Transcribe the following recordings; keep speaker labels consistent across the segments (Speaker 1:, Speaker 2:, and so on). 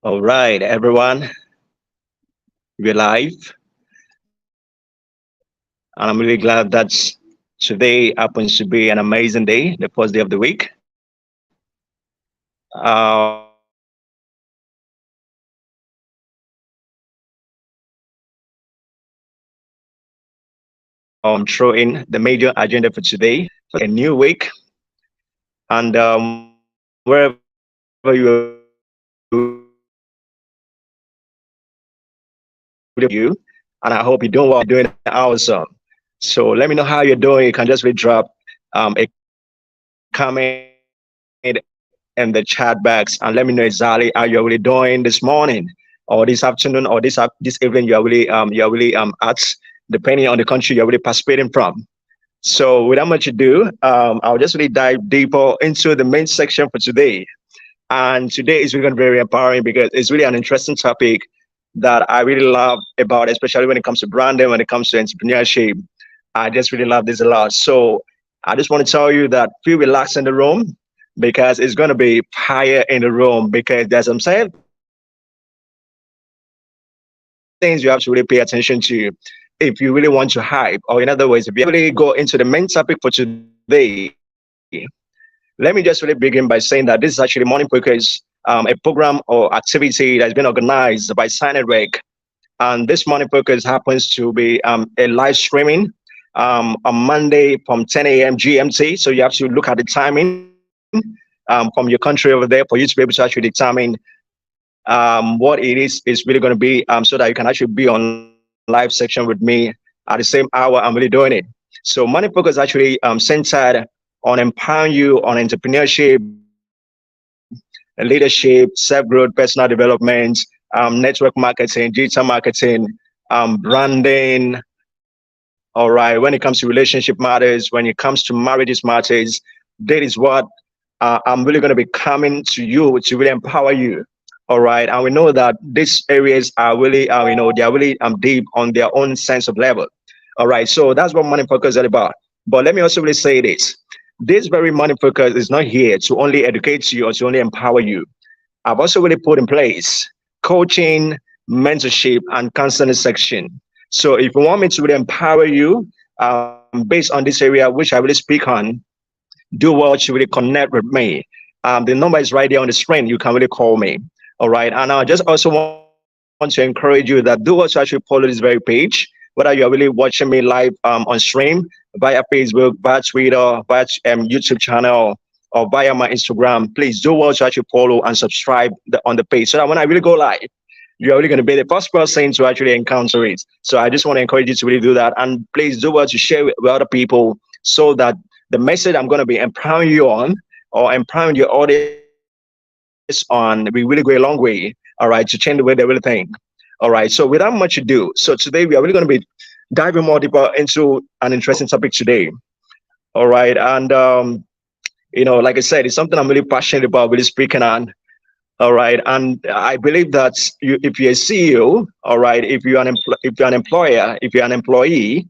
Speaker 1: All right, everyone, we're live, and I'm really glad that today happens to be an amazing day, the first day of the week. I'm throwing the major agenda for today. A new week, and wherever you are listening to, you, and I hope you're doing well. Doing awesome. So let me know how you're doing. You can just really drop a comment in the chat box and let me know exactly how you're really doing this morning or this afternoon or this evening. You're really at, depending on the country you're really participating from. So without much ado, I'll just really dive deeper into the main section for today. And today is really going to be very empowering because it's really an interesting topic that I really love about, especially when it comes to branding, when it comes to entrepreneurship. I just really love this a lot. So I just want to tell you that feel relaxed in the room because it's going to be fire in the room because there's some things you have to really pay attention to if you really want to hype, or in other words, if you really go into the main topic for today. Let me just really begin by saying that this is actually Morning Focus, a program or activity that's been organized by Sign Rec. And this Morning Focus happens to be a live streaming on Monday from 10 a.m. GMT. So you have to look at the timing from your country over there for you to be able to actually determine what it is really going to be, so that you can actually be on live section with me at the same hour. I'm really doing it. So Money Focus actually centered on empowering you on entrepreneurship, leadership, self-growth, personal development, network marketing, digital marketing, branding. All right. When it comes to relationship matters, when it comes to marriages matters, that is what I'm really going to be coming to you to really empower you. All right. And we know that these areas are really, they are really deep on their own sense of level. All right. So that's what Money Focus is all about. But let me also really say this. This very Money Focus is not here to only educate you or to only empower you. I've also really put in place coaching, mentorship, and counseling section. So if you want me to really empower you based on this area, which I really speak on, do well to really connect with me. The number is right there on the screen. You can really call me. All right. And I just also want to encourage you that do also actually follow this very page, whether you're really watching me live on stream via Facebook, via Twitter, via YouTube channel, or via my Instagram. Please do also actually follow and subscribe on the page so that when I really go live, you're really going to be the first person to actually encounter it. So I just want to encourage you to really do that. And please do well to share with other people so that the message I'm going to be empowering you on or empowering your audience on will really go a long way, all right, to change the way they really think. All right, so without much ado, so today we are really going to be diving more deeper into an interesting topic today. All right, and like I said, it's something I'm really passionate about, really speaking on. All right, and I believe that if you're a CEO, all right, if you're an employer, if you're an employee,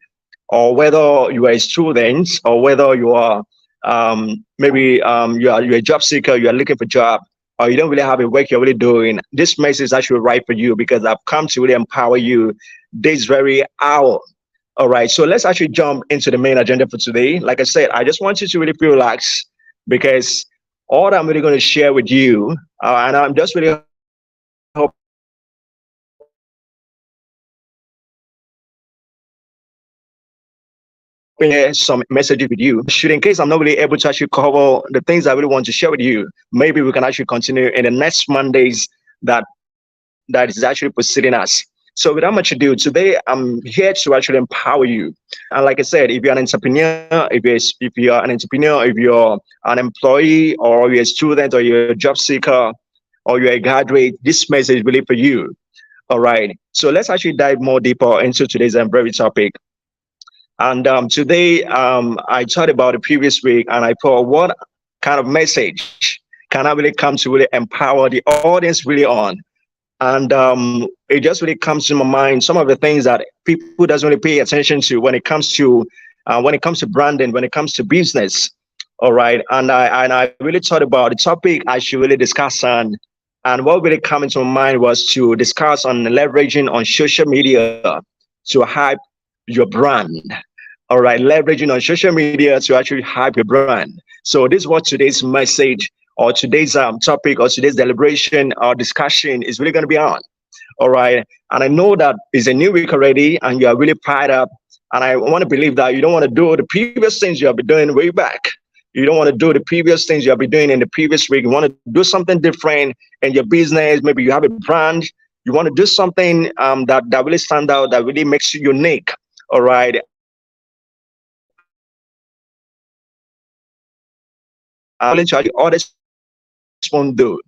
Speaker 1: or whether you are a student, or whether you are maybe you're a job seeker, you are looking for a job, or you don't really have a work you're really doing, this message is actually right for you because I've come to really empower you this very hour. All right, so let's actually jump into the main agenda for today. Like I said, I just want you to really feel relaxed because all I'm really going to share with you, and I'm just really hoping that you will really share some messages with you. Should in case I'm not really able to actually cover the things I really want to share with you, maybe we can actually continue in the next Mondays that is actually preceding us. So without much ado, today I'm here to actually empower you. And like I said, if you're an entrepreneur, if you're an entrepreneur, if you're an employee, or you're a student, or you're a job seeker, or you're a graduate, this message is really for you. All right. So let's actually dive more deeper into today's very topic. And today, I thought about the previous week, and I thought, what kind of message can I really come to really empower the audience really on? And it just really comes to my mind some of the things that people doesn't really pay attention to when it comes to branding, when it comes to business. All right, and I really thought about the topic I should really discuss on. And what really came into my mind was to discuss on leveraging on social media to hype your brand. All right, leveraging on social media to actually hype your brand. So this is what today's message or today's topic or today's deliberation or discussion is really going to be on. All right, and I know that it's a new week already, and you are really fired up. And I want to believe that you don't want to do the previous things you have been doing way back. You don't want to do the previous things you have been doing in the previous week. You want to do something different in your business. Maybe you have a brand. You want to do something that really stand out, that really makes you unique. All right. Others won't do.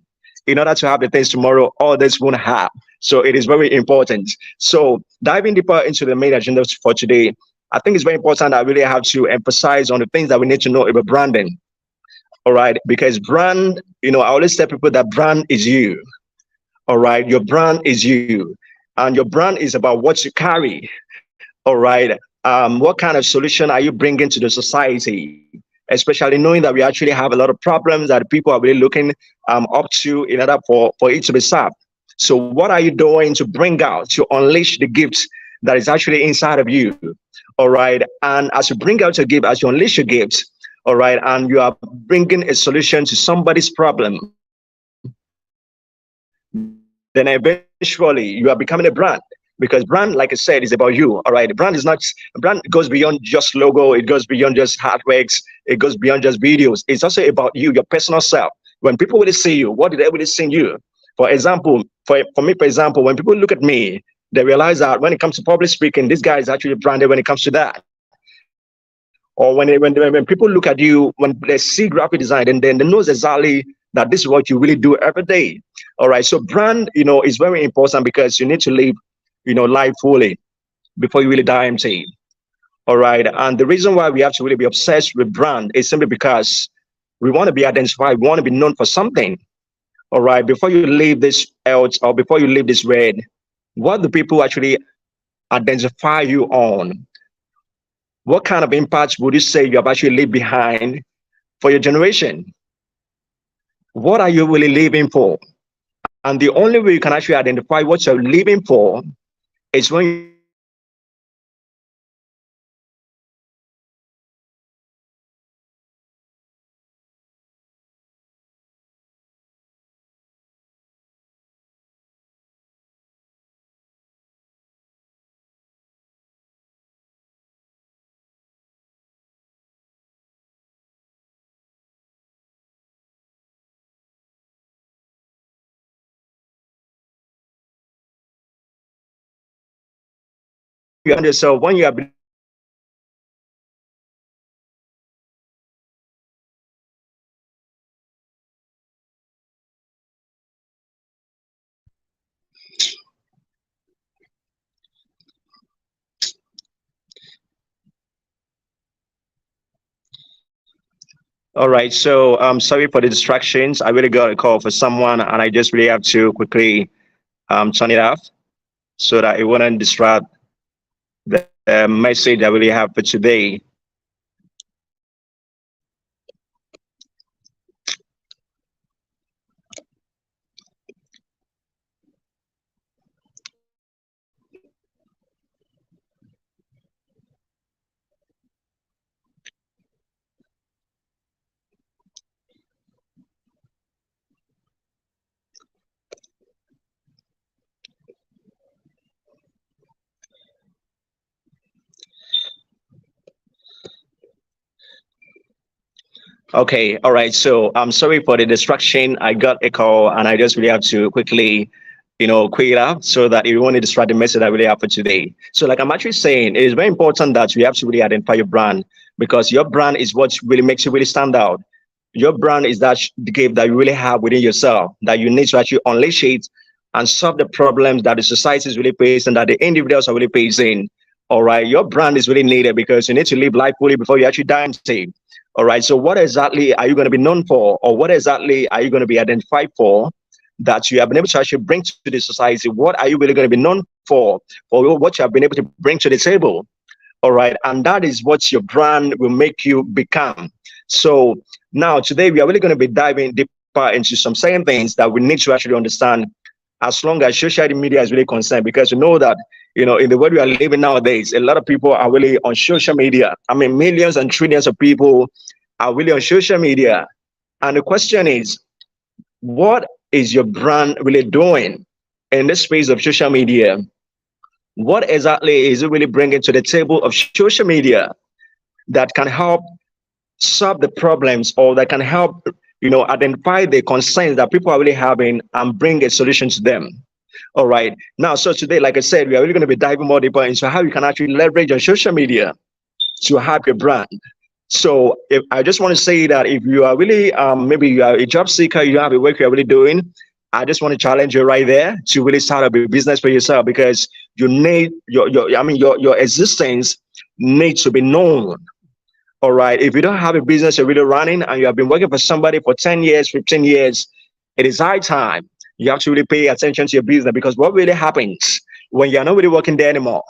Speaker 1: In order to have the things tomorrow, others won't have. So it is very important. So diving deeper into the main agenda for today, I think it's very important that I really have to emphasize on the things that we need to know about branding. All right, because brand, I always tell people that brand is you. All right, your brand is you, and your brand is about what you carry. All right, what kind of solution are you bringing to the society? Especially knowing that we actually have a lot of problems that people are really looking up to in order for it to be solved. So what are you doing to bring out, to unleash the gifts that is actually inside of you? All right, and as you bring out your gift, as you unleash your gifts, all right, and you are bringing a solution to somebody's problem, then eventually you are becoming a brand. Because brand, like I said, is about you. All right, brand is not, brand goes beyond just logo, it goes beyond just artworks, it goes beyond just videos. It's also about you, your personal self. When people really see you, what did they really see in you? For example, for me, for example, when people look at me, they realize that when it comes to public speaking, this guy is actually branded when it comes to that. Or when people look at you, when they see graphic design, and then they know exactly that this is what you really do every day. All right, so brand, is very important because you need to live, life fully before you really die empty. All right, and the reason why we have to really be obsessed with brand is simply because we want to be identified, we want to be known for something. All right, before you leave this earth or before you leave this world, what do people actually identify you on? What kind of impact would you say you have actually left behind for your generation? What are you really living for? And the only way you can actually identify what you're living for is when you yourself, when you are all right, so I'm sorry for the distractions. I really got a call for someone, and I just really have to quickly turn it off so that it wouldn't distract the message I really have for today. Okay, all right. So I'm sorry for the distraction. I got a call, and I just really have to quickly, quit out so that it won't distract the message I really have for today. So, like I'm actually saying, it is very important that you have to really identify your brand, because your brand is what really makes you really stand out. Your brand is that the gift that you really have within yourself that you need to actually unleash it and solve the problems that the society is really facing, that the individuals are really facing. All right, your brand is really needed because you need to live life fully before you actually die and save. All right, so what exactly are you going to be known for, or what exactly are you going to be identified for that you have been able to actually bring to the society? What are you really going to be known for what you have been able to bring to the table? All right, and that is what your brand will make you become. So now today we are really going to be diving deeper into some certain things that we need to actually understand as long as social media is really concerned, because you know that in the world we are living nowadays, a lot of people are really on social media. I mean, millions and trillions of people are really on social media. And the question is, what is your brand really doing in the space of social media? What exactly is it really bringing to the table of social media that can help solve the problems, or that can help identify the concerns that people are really having and bring a solution to them? All right, now, so today, like I said, we are really going to be diving more deeper into how you can actually leverage your social media to help your brand. So if I just want to say that if you are really maybe you are a job seeker, you have a work you're really doing, I just want to challenge you right there to really start up a business for yourself, because you need your existence needs to be known. All right. If you don't have a business you're really running and you have been working for somebody for 10 years, 15 years, it is high time you have to really pay attention to your business, because what really happens when you're not really working there anymore?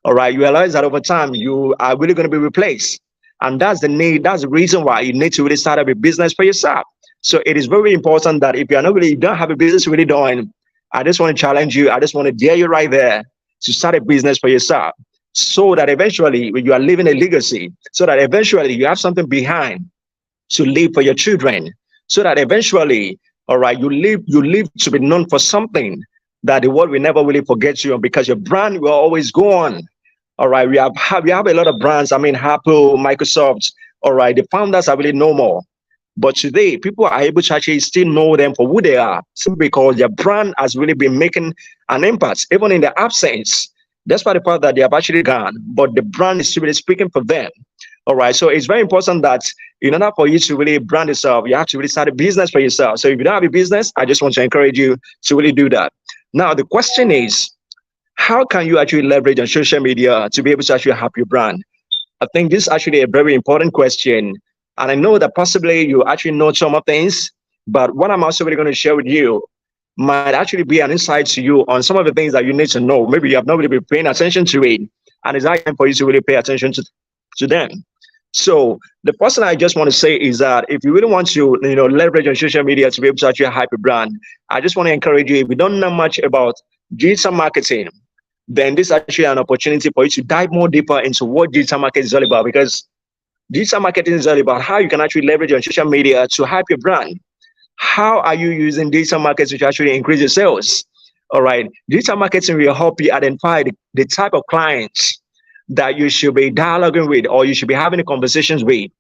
Speaker 1: All right. You realize that over time you are really going to be replaced. And that's the need. That's the reason why you need to really start up a business for yourself. So it is very important that if you don't have a business really doing, I just want to challenge you. I just want to dare you right there to start a business for yourself, so that eventually you are leaving a legacy, so that eventually you have something behind to leave for your children, so that eventually, all right, you live to be known for something that the world will never really forget you on, because your brand will always go on. All right, we have a lot of brands. I mean, Apple, Microsoft. All right, the founders are really no more. But today, people are able to actually still know them for who they are, simply because their brand has really been making an impact, even in their absence. Despite the fact that they have actually gone, but the brand is still really speaking for them. All right. So it's very important that in order for you to really brand yourself, you have to really start a business for yourself. So if you don't have a business, I just want to encourage you to really do that. Now, the question is, how can you actually leverage on social media to be able to actually help your brand? I think this is actually a very important question. And I know that possibly you actually know some of things, but what I'm also really going to share with you might actually be an insight to you on some of the things that you need to know. Maybe you have not really been paying attention to it, and it's time for you to really pay attention to them. So the first thing I just want to say is that if you really want to, leverage on social media to be able to actually hype a brand, I just want to encourage you, if you don't know much about digital marketing, then this is actually an opportunity for you to dive more deeper into what digital marketing is all about, because digital marketing is all about how you can actually leverage on social media to hype your brand. How are you using digital marketing to actually increase your sales? All right. Digital marketing will help you identify the type of clients that you should be dialoguing with, or you should be having conversations with.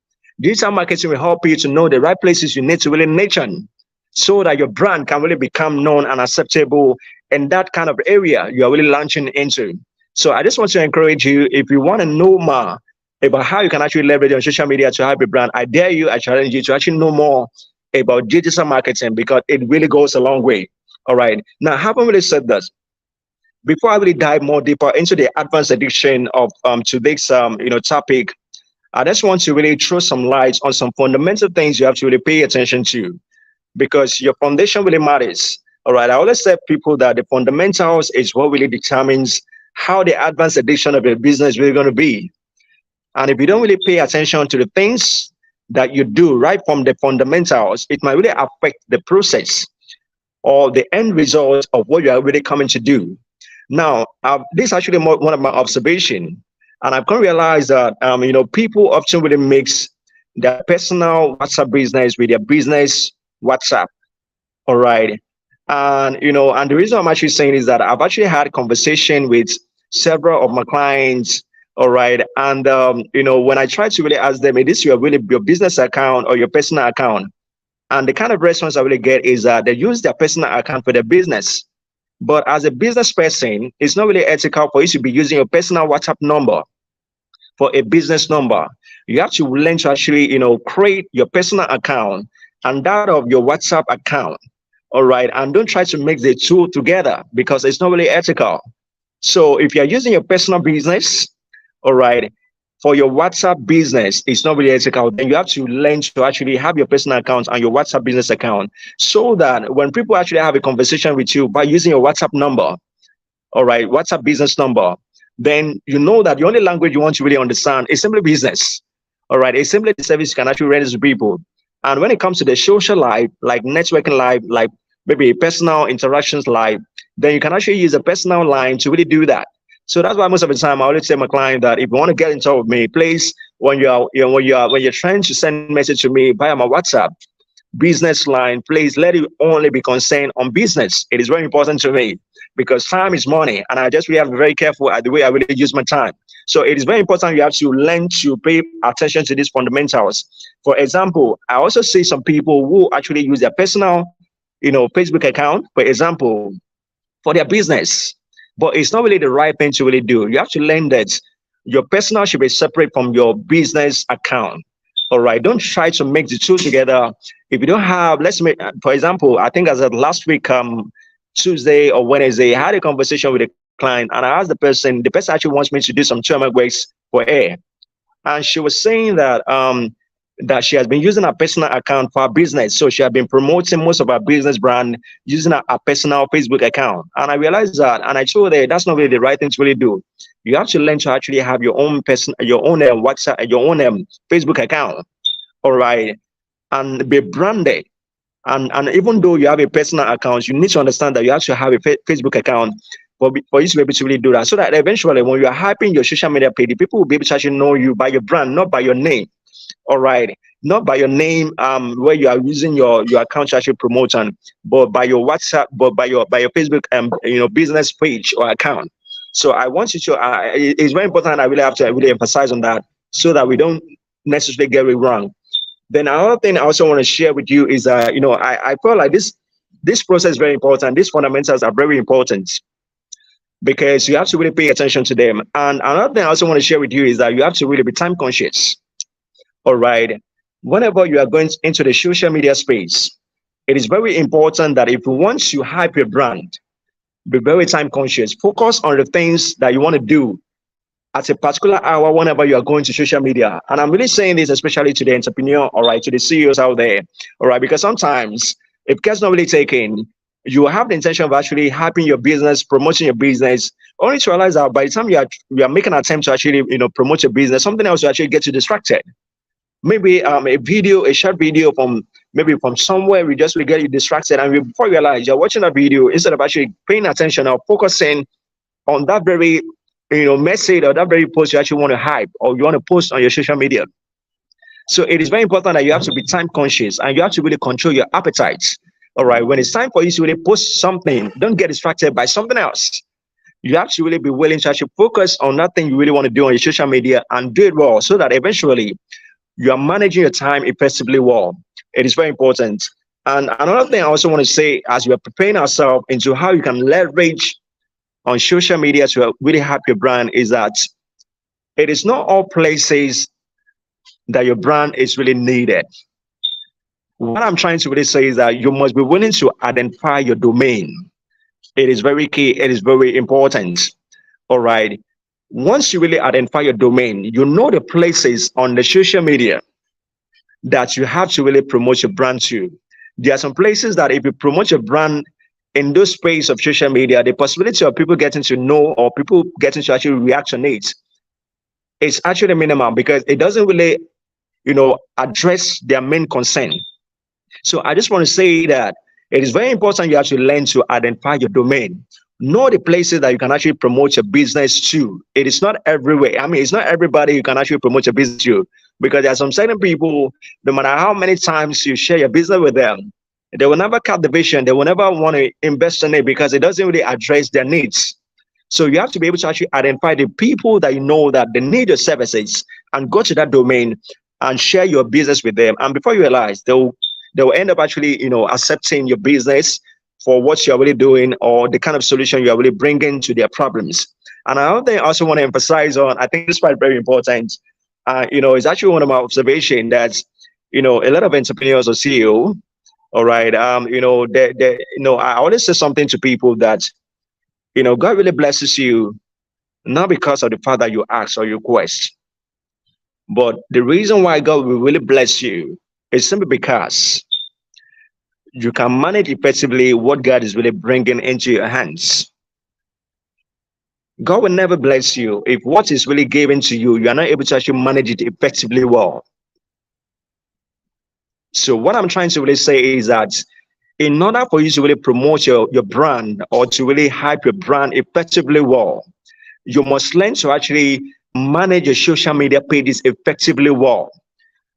Speaker 1: Digital marketing will help you to know the right places you need to really niche on, so that your brand can really become known and acceptable in that kind of area you are really launching into. So I just want to encourage you, if you want to know more about how you can actually leverage on social media to help your brand, I dare you, I challenge you to actually know more about digital marketing, because it really goes a long way. All right. Now, having really said that, before I really dive more deeper into the advanced edition of today's topic, I just want to really throw some light on some fundamental things you have to really pay attention to, because your foundation really matters. All right. I always tell people that the fundamentals is what really determines how the advanced edition of your business is really going to be. And if you don't really pay attention to the things that you do right from the fundamentals, it might really affect the process or the end result of what you are really coming to do. Now, this is actually one of my observations, and I've come to realize that people often really mix their personal WhatsApp business with their business WhatsApp. All right, and the reason I'm actually saying is that I've actually had a conversation with several of my clients. All right, and when I try to really ask them, is this your business account or your personal account? And the kind of response I really get is that they use their personal account for their business. But as a business person, it's not really ethical for you to be using your personal WhatsApp number for a business number. You have to learn to actually, create your personal account and that of your WhatsApp account. All right. And don't try to mix the two together, because it's not really ethical. So if you're using your personal business, all right, for your WhatsApp business, it's not really ethical. Then you have to learn to actually have your personal account and your WhatsApp business account, so that when people actually have a conversation with you by using your WhatsApp number, all right, WhatsApp business number, then you know that the only language you want to really understand is simply business. All right, it's simply the service you can actually render to people. And when it comes to the social life, like networking life, like maybe personal interactions life, then you can actually use a personal line to really do that. So that's why most of the time I always tell my client that if you want to get in touch with me, please, when you're trying to send message to me via my WhatsApp business line, please let it only be concerned on business. It is very important to me because time is money, and I just really have to be very careful at the way I really use my time. So it is very important you have to learn to pay attention to these fundamentals. For example, I also see some people who actually use their personal, Facebook account, for example, for their business, but it's not really the right thing to really do. You have to learn that your personal should be separate from your business account. All right, don't try to make the two together. If you don't have, let's make, for example, I think as of last week, Tuesday or Wednesday, I had a conversation with a client, and I asked the person actually wants me to do some turmeric works for her, and she was saying that she has been using her personal account for her business. So she had been promoting most of her business brand using her personal Facebook account. And I realized that, and I told her that's not really the right thing to really do. You have to learn to actually have your own your own WhatsApp, your own Facebook account, all right, and be branded. And even though you have a personal account, you need to understand that you have to have a Facebook account for you to be able to really do that. So that eventually, when you are hyping your social media page, the people will be able to actually know you by your brand, not by your name. All right, not by your name, where you are using your account to actually promote, but by your WhatsApp, but by your Facebook, business page or account. So I want you to. It's very important. I really have to really emphasize on that so that we don't necessarily get it wrong. Then another thing I also want to share with you is that I feel like this process is very important. These fundamentals are very important because you have to really pay attention to them. And another thing I also want to share with you is that you have to really be time conscious. All right. Whenever you are going into the social media space, it is very important that if you want to hype your brand, be very time conscious. Focus on the things that you want to do at a particular hour whenever you are going to social media. And I'm really saying this especially to the entrepreneur, all right, to the CEOs out there, all right, because sometimes if care's not really taken, you have the intention of actually hyping your business, promoting your business, only to realize that by the time you are making an attempt to actually promote your business, something else will actually get you distracted. Maybe a short video from somewhere we just will get you distracted, and before you realize you're watching a video instead of actually paying attention or focusing on that very message or that very post you actually want to hype or you want to post on your social media. So it is very important that you have to be time conscious and you have to really control your appetites. All right, when it's time for you to really post something, don't get distracted by something else. You have to really be willing to actually focus on that thing you really want to do on your social media and do it well so that eventually you are managing your time effectively well. It is very important. And another thing I also want to say as we are preparing ourselves into how you can leverage on social media to really help your brand is that it is not all places that your brand is really needed. What I'm trying to really say is that you must be willing to identify your domain. It is very key. It is very important. All right. Once you really identify your domain, you know the places on the social media that you have to really promote your brand to. There are some places that if you promote your brand in those space of social media, the possibility of people getting to know or people getting to actually react on it is actually minimum because it doesn't really, address their main concern. So I just want to say that it is very important you actually learn to identify your domain. Know the places that you can actually promote your business to. It is not everywhere. I mean, it's not everybody you can actually promote your business to because there are some certain people, no matter how many times you share your business with them, they will never cut the vision. They will never want to invest in it because it doesn't really address their needs. So you have to be able to actually identify the people that you know that they need your services and go to that domain and share your business with them. And before you realize, they'll end up actually, accepting your business for what you're really doing or the kind of solution you're really bringing to their problems. And another thing I also want to emphasize on, I think this part is very important. It's actually one of my observations that, a lot of entrepreneurs or CEO, all right, I always say something to people that, God really blesses you, not because of the fact that you ask or you request, but the reason why God will really bless you is simply because you can manage effectively what God is really bringing into your hands. God will never bless you if what is really given to you, you are not able to actually manage it effectively well. So what I'm trying to really say is that in order for you to really promote your brand or to really hype your brand effectively well, you must learn to actually manage your social media pages effectively well.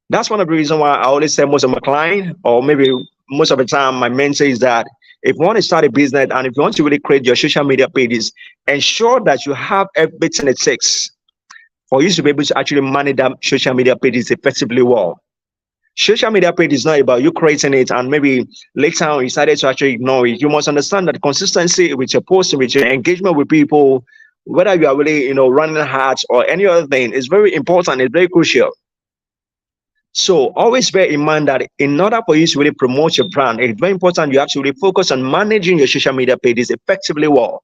Speaker 1: That's one of the reasons why I always say most of my clients, or maybe most of the time, my mentor is that if you want to start a business and if you want to really create your social media pages, ensure that you have everything it takes for you to be able to actually manage that social media pages effectively well. Social media page is not about you creating it and maybe later on you decided to actually ignore it. You must understand that consistency with your posting, with your engagement with people, whether you are really, running ads or any other thing, is very important. It's very crucial. So always bear in mind that in order for you to really promote your brand, it's very important you have to really focus on managing your social media pages effectively well.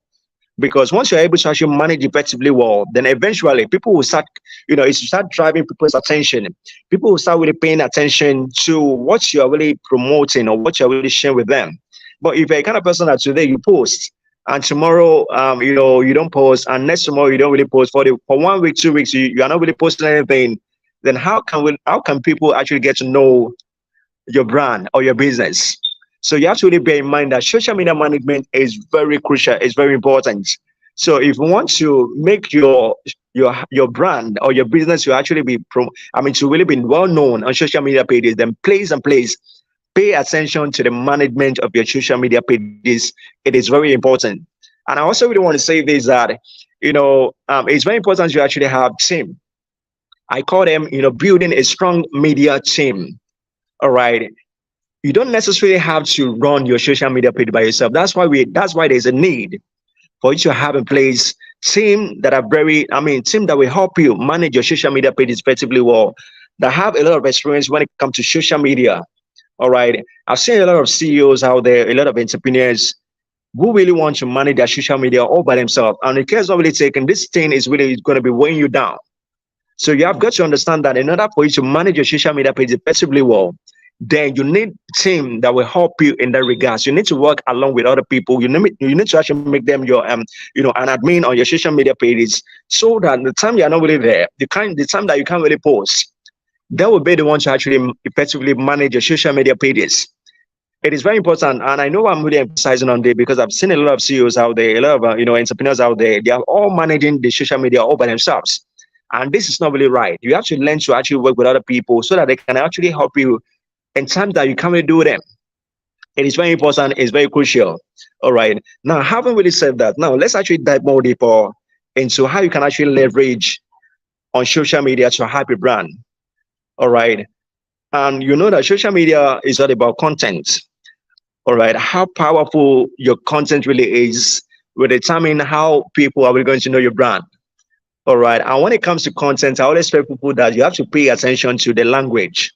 Speaker 1: Because once you're able to actually manage effectively well, then eventually people will start, it will start driving people's attention. People will start really paying attention to what you're really promoting or what you're really sharing with them. But if you're a kind of person that today you post and tomorrow, you don't post, and next tomorrow you don't really post for 1 week, 2 weeks, you are not really posting anything, then how can people actually get to know your brand or your business? So you have to really bear in mind that social media management is very crucial. It's very important. So if you want to make your brand or your business to actually to really be well known on social media pages, then please pay attention to the management of your social media pages. It is very important. And I also really want to say this that it's very important you actually have team. I call them building a strong media team. All right, you don't necessarily have to run your social media page by yourself. That's why there's a need for you to have in place team that are team that will help you manage your social media pages effectively well, that have a lot of experience when it comes to social media. All right. I've seen a lot of CEOs out there, a lot of entrepreneurs who really want to manage their social media all by themselves. And in case of really taking this thing is really going to be weighing you down. So you have got to understand that in order for you to manage your social media page effectively well, then you need a team that will help you in that regards. You need to work along with other people. You need to actually make them your an admin on your social media pages, so that the time you're not really there, the time that you can't really post, that will be the one to actually effectively manage your social media pages. It is very important, and I know I'm really emphasizing on this because I've seen a lot of CEOs out there, a lot of entrepreneurs out there. They are all managing the social media all by themselves, and this is not really right. You have to learn to actually work with other people so that they can actually help you in times that you can't really do them. It is very important. It's very crucial. All right. Now, having really said that, now let's actually dive more deeper into how you can actually leverage on social media to hype your brand. All right. And you know that social media is all about content. All right. How powerful your content really is will determine how people are really going to know your brand. All right. And when it comes to content, I always tell people that you have to pay attention to the language.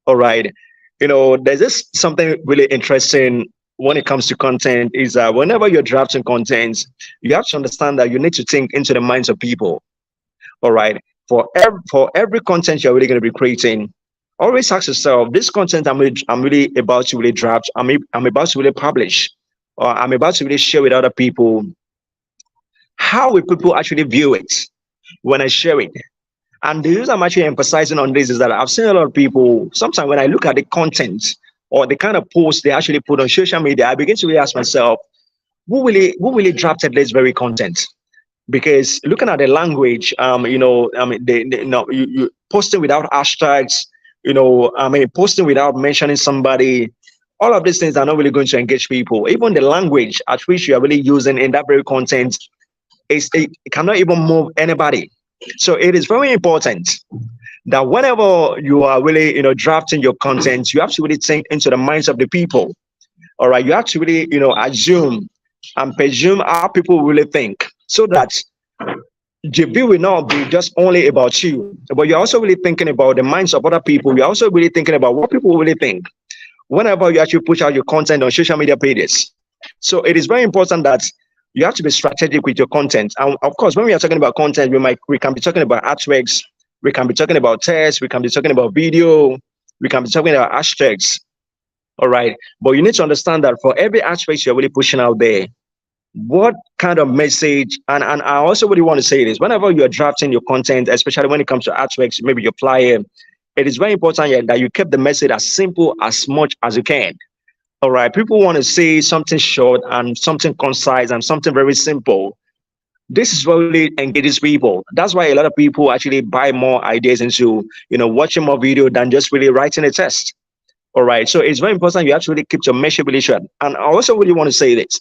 Speaker 1: All right. There's just something really interesting when it comes to content is that whenever you're drafting content, you have to understand that you need to think into the minds of people. All right. For every content you're really going to be creating, always ask yourself, this content I'm really about to really draft, I'm about to really publish, or I'm about to really share with other people. How will people actually view it when I share it? And the reason I'm actually emphasizing on this is that I've seen a lot of people, sometimes when I look at the content or the kind of posts they actually put on social media, I begin to really ask myself, who really drafted this very content? Because looking at the language, you posting without hashtags, posting without mentioning somebody, all of these things are not really going to engage people. Even the language at which you are really using in that very content, it cannot even move anybody. So it is very important that whenever you are really, drafting your content, you have to really think into the minds of the people. All right, you have to really, assume and presume how people really think, so that the view will not be just only about you, but you're also really thinking about the minds of other people. You're also really thinking about what people really think whenever you actually push out your content on social media pages. So it is very important that you have to be strategic with your content. And of course, when we are talking about content, we can be talking about artworks, we can be talking about text, we can be talking about video, we can be talking about hashtags. All right. But you need to understand that for every aspect you're really pushing out there, what kind of message, and I also really want to say this, whenever you're drafting your content, especially when it comes to artworks, maybe your flyer, It is very important that you keep the message as simple as much as you can. All right. People want to say something short and something concise and something very simple. This is what really engages people. That's why a lot of people actually buy more ideas into, watching more video than just really writing a test. All right. So it's very important you actually keep your measurability short. And I also really want to say this.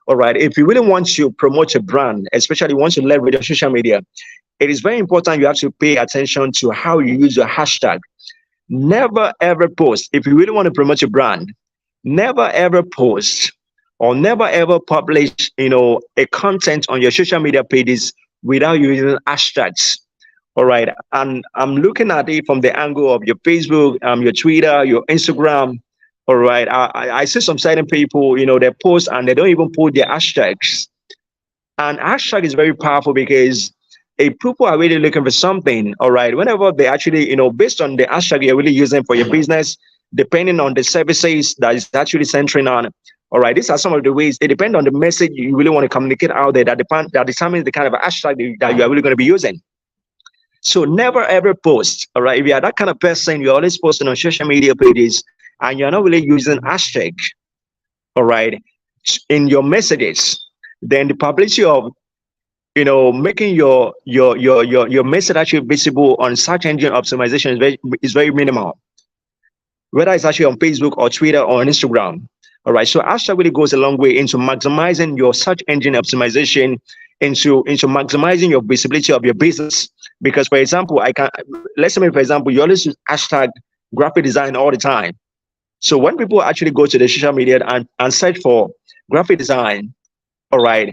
Speaker 1: All right. If you really want to promote a brand, especially once you leverage your social media, it is very important you have to pay attention to how you use your hashtag. Never ever post. If you really want to promote your brand, never ever post or never ever publish, a content on your social media pages without using hashtags. All right. And I'm looking at it from the angle of your Facebook, your Twitter, your Instagram. All right. I see some certain people, they post and they don't even put their hashtags. And hashtag is very powerful because if people are really looking for something, all right, whenever they actually, based on the hashtag you're really using for your business, depending on the services that is actually centering on, all right, these are some of the ways. It depends on the message you really want to communicate out there that determines the kind of hashtag that you are really going to be using. So never ever post, all right? If you are that kind of person, you're always posting on social media pages and you're not really using hashtag, all right, in your messages, then the publicity of making your message actually visible on search engine optimization is very minimal, whether it's actually on Facebook or Twitter or on Instagram. All right, so hashtag really goes a long way into maximizing your search engine optimization, into maximizing your visibility of your business. Because, for example, let's say, for example, you always use hashtag graphic design all the time. So when people actually go to the social media and search for graphic design, all right,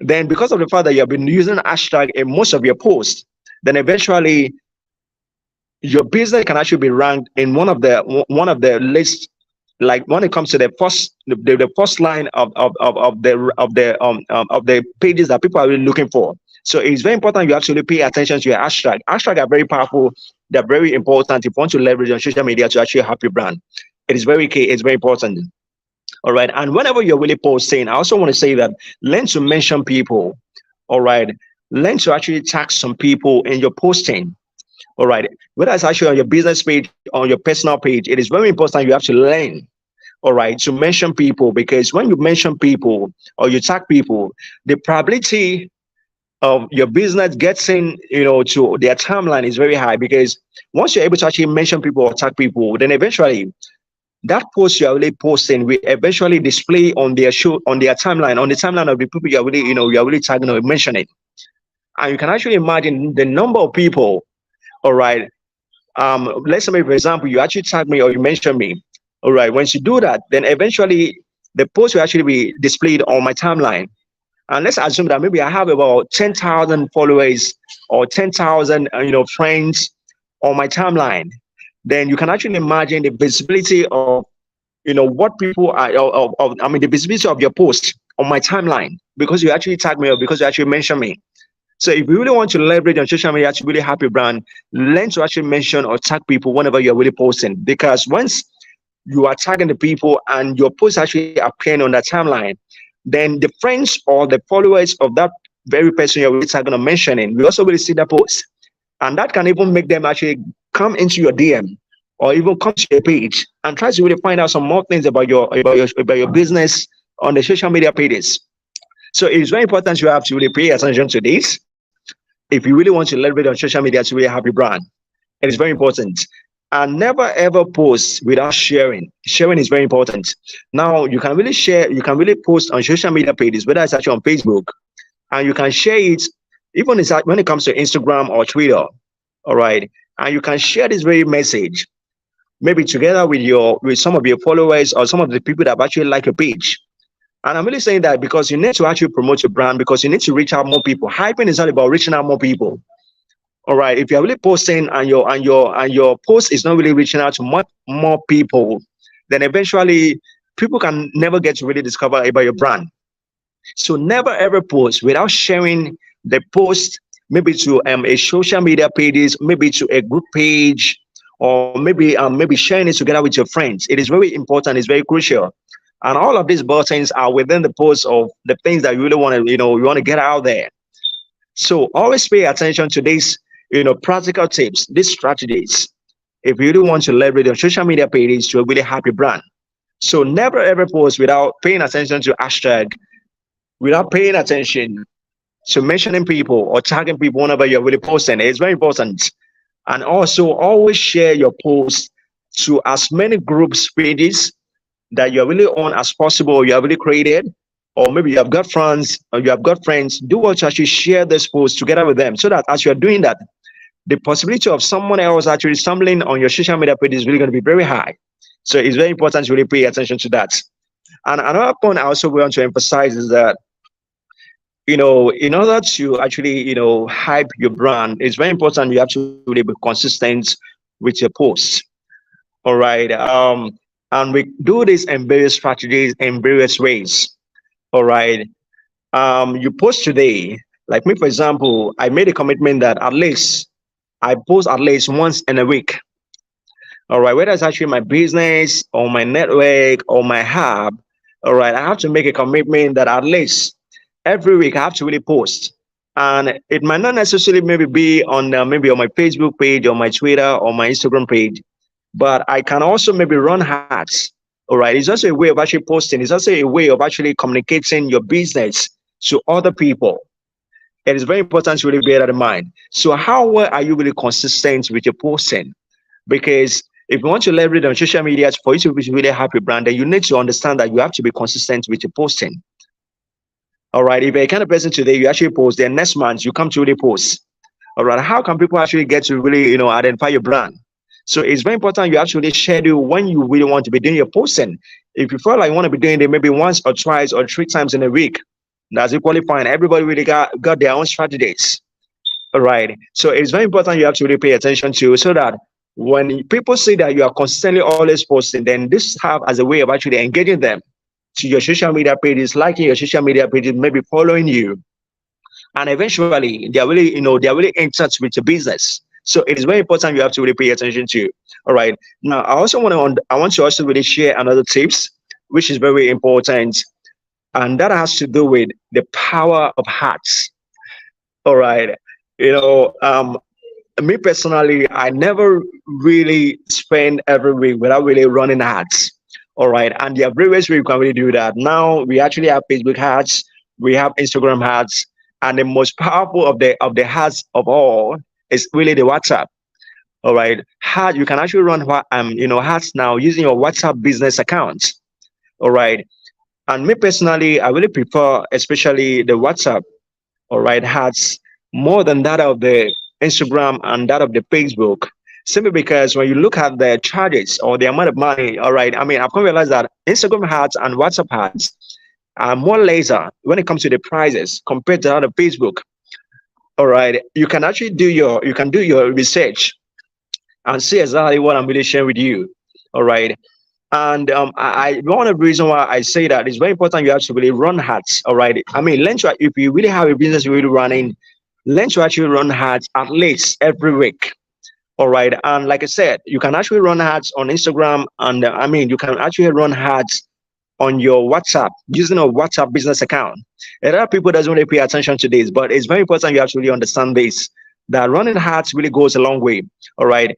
Speaker 1: then because of the fact that you have been using hashtag in most of your posts, then eventually your business can actually be ranked in one of the lists. Like when it comes to the first line of the pages that people are really looking for. So it's very important you actually pay attention to your hashtag. Hashtags are very powerful. They're very important if you want to leverage on social media to actually help your brand. It is very key. It's very important. All right. And whenever you're really posting, I also want to say that learn to mention people. All right. Learn to actually tag some people in your posting. All right. Whether it's actually on your business page, on your personal page, it is very important you have to learn, all right, to mention people, because when you mention people or you tag people, the probability of your business getting, to their timeline is very high, because once you're able to actually mention people or tag people, then eventually that post you're really posting will eventually display on their timeline, on the timeline of the people you're really tagging or mentioning. And you can actually imagine the number of people. All right. Let's say, for example, you actually tag me or you mention me. All right. Once you do that, then eventually the post will actually be displayed on my timeline. And let's assume that maybe I have about 10,000 followers or 10,000, friends on my timeline. Then you can actually imagine the visibility of, what people are, the visibility of your post on my timeline, because you actually tag me or because you actually mention me. So if you really want to leverage on social media to really help your brand, learn to actually mention or tag people whenever you're really posting. Because once you are tagging the people and your post actually appearing on that timeline, then the friends or the followers of that very person you're really tagging or mentioning will also really see that post. And that can even make them actually come into your DM or even come to your page and try to really find out some more things about your business on the social media pages. So it's very important you have to really pay attention to this if you really want to leverage on social media to really have your brand. It is very important. And never ever post without sharing. Sharing is very important. Now you can really share, you can really post on social media pages, whether it's actually on Facebook, and you can share it even when it comes to Instagram or Twitter. All right. And you can share this very message, maybe together with some of your followers or some of the people that have actually like your page. And I'm really saying that because you need to actually promote your brand, because you need to reach out more people. Hyping is not about reaching out more people. All right. If you're really posting and your post is not really reaching out to more people, then eventually people can never get to really discover about your brand. So never ever post without sharing the post, maybe to a social media pages, maybe to a group page, or maybe sharing it together with your friends. It is very important. It's very crucial. And all of these buttons are within the post of the things that you really want to, you want to get out there. So always pay attention to these, practical tips, these strategies. if you really want to leverage your social media pages to a really happy brand. So never ever post without paying attention to hashtag, without paying attention to mentioning people or tagging people whenever you're really posting. It's very important. And also always share your posts to as many groups pages that you're really on as possible, you have really created, or maybe you have got friends, or you have got friends. Do what to actually share this post together with them, so that as you're doing that, the possibility of someone else actually stumbling on your social media page is really going to be very high. So it's very important to really pay attention to that. And another point I also want to emphasize is that, in order to actually, hype your brand, it's very important you have to really be consistent with your posts. All right. And we do this in various strategies, in various ways. All right. You post today, like me, for example, I made a commitment that at least I post at least once in a week. All right. Whether it's actually my business or my network or my hub. All right. I have to make a commitment that at least every week I have to really post. And it might not necessarily maybe be on maybe on my Facebook page or my Twitter or my Instagram page, but I can also maybe run ads. All right. It's also a way of actually posting. It's also a way of actually communicating your business to other people. It is very important to really bear that in mind. So how well are you really consistent with your posting? Because if you want to leverage on social media for you to be really happy brand, then you need to understand that you have to be consistent with your posting. All right. If you're a kind of person today, you actually post, then next month you come to really post. All right. How can people actually get to really, identify your brand? So it's very important you actually schedule when you really want to be doing your posting. If you feel like you want to be doing it maybe once or twice or 3 times in a week, that's equally fine. Everybody really got their own strategies. All right. So it's very important you have to really pay attention to, so that when people see that you are consistently always posting, then this have as a way of actually engaging them to your social media pages, liking your social media pages, maybe following you. And eventually they're really, they're really in touch with your business. So it is very important you have to really pay attention to. All right. Now I want to also really share another tips, which is very important. And that has to do with the power of hearts. All right. Me personally, I never really spend every week without really running ads. All right. And there are various ways we can really do that. Now we actually have Facebook ads, we have Instagram ads, and the most powerful of the ads of all is really the WhatsApp. All right. You can actually run ads now using your WhatsApp business account. All right. And me personally, I really prefer especially the WhatsApp, all right, ads more than that of the Instagram and that of the Facebook. Simply because when you look at the charges or the amount of money, all right, I mean, I've come to realize that Instagram ads and WhatsApp ads are more laser when it comes to the prices compared to that of Facebook. All right, you can actually do your research and see exactly what I'm really sharing with you. All right. And one of the reasons why I say that is very important you have to really run ads. All right. I mean, if you really have a business you're really running, learn to actually run ads at least every week. All right. And like I said, you can actually run ads on Instagram, and you can actually run ads on your WhatsApp using a WhatsApp business account. A lot of people doesn't really pay attention to this, but it's very important you actually understand this, that running ads really goes a long way. All right.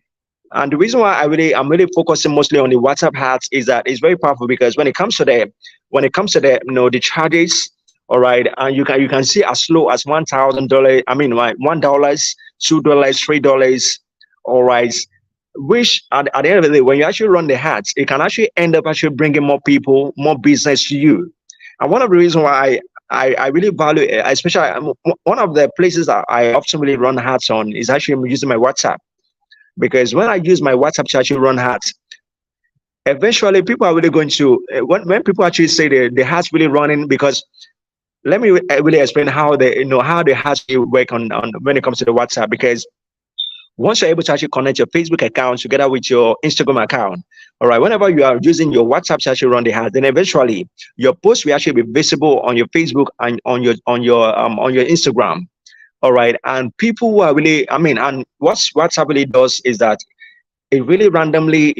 Speaker 1: And the reason why I'm really focusing mostly on the WhatsApp ads is that it's very powerful, because when it comes to the charges, all right, and you can see as low as $1,000. $1, $2, $3, all right. Which at the end of the day, when you actually run the ads, it can actually end up actually bringing more people, more business to you. And one of the reasons why I really value, especially one of the places that I often really run ads on is actually using my WhatsApp. Because when I use my WhatsApp to actually run ads, eventually people are really going to, when people actually say the ads really running, because let me really explain how the ads work on when it comes to the WhatsApp. Because once you're able to actually connect your Facebook account together with your Instagram account, all right, whenever you are using your WhatsApp to actually run the ads, then eventually your post will actually be visible on your Facebook and on your Instagram. All right. And people who are really, and what WhatsApp really does is that it really randomly,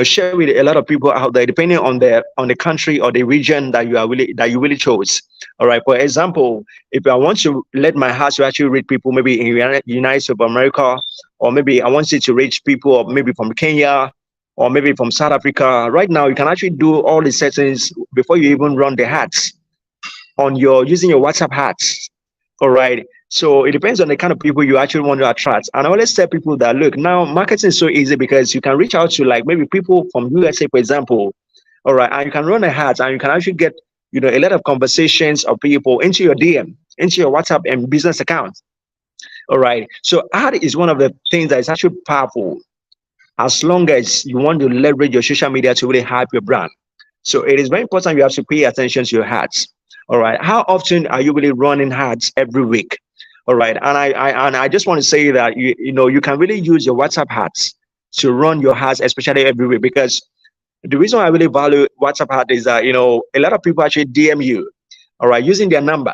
Speaker 1: share with a lot of people out there, depending on the country or the region that you really chose. All right. For example, if I want to let my heart to actually reach people, maybe in United States of America, or maybe I want it to reach people, or maybe from Kenya, or maybe from South Africa. Right now, you can actually do all the settings before you even run the ads on your using your WhatsApp ads. All right. So it depends on the kind of people you actually want to attract. And I always tell people that look, now marketing is so easy because you can reach out to like maybe people from USA, for example. All right, and you can run a ad and you can actually get a lot of conversations of people into your DM, into your WhatsApp and business account. All right. So ad is one of the things that is actually powerful as long as you want to leverage your social media to really hype your brand. So it is very important you have to pay attention to your ads. All right. How often are you really running ads every week? All right. And I just want to say that you can really use your WhatsApp ads to run your ads, especially every week, because the reason I really value WhatsApp ad is that a lot of people actually DM you, all right, using their number.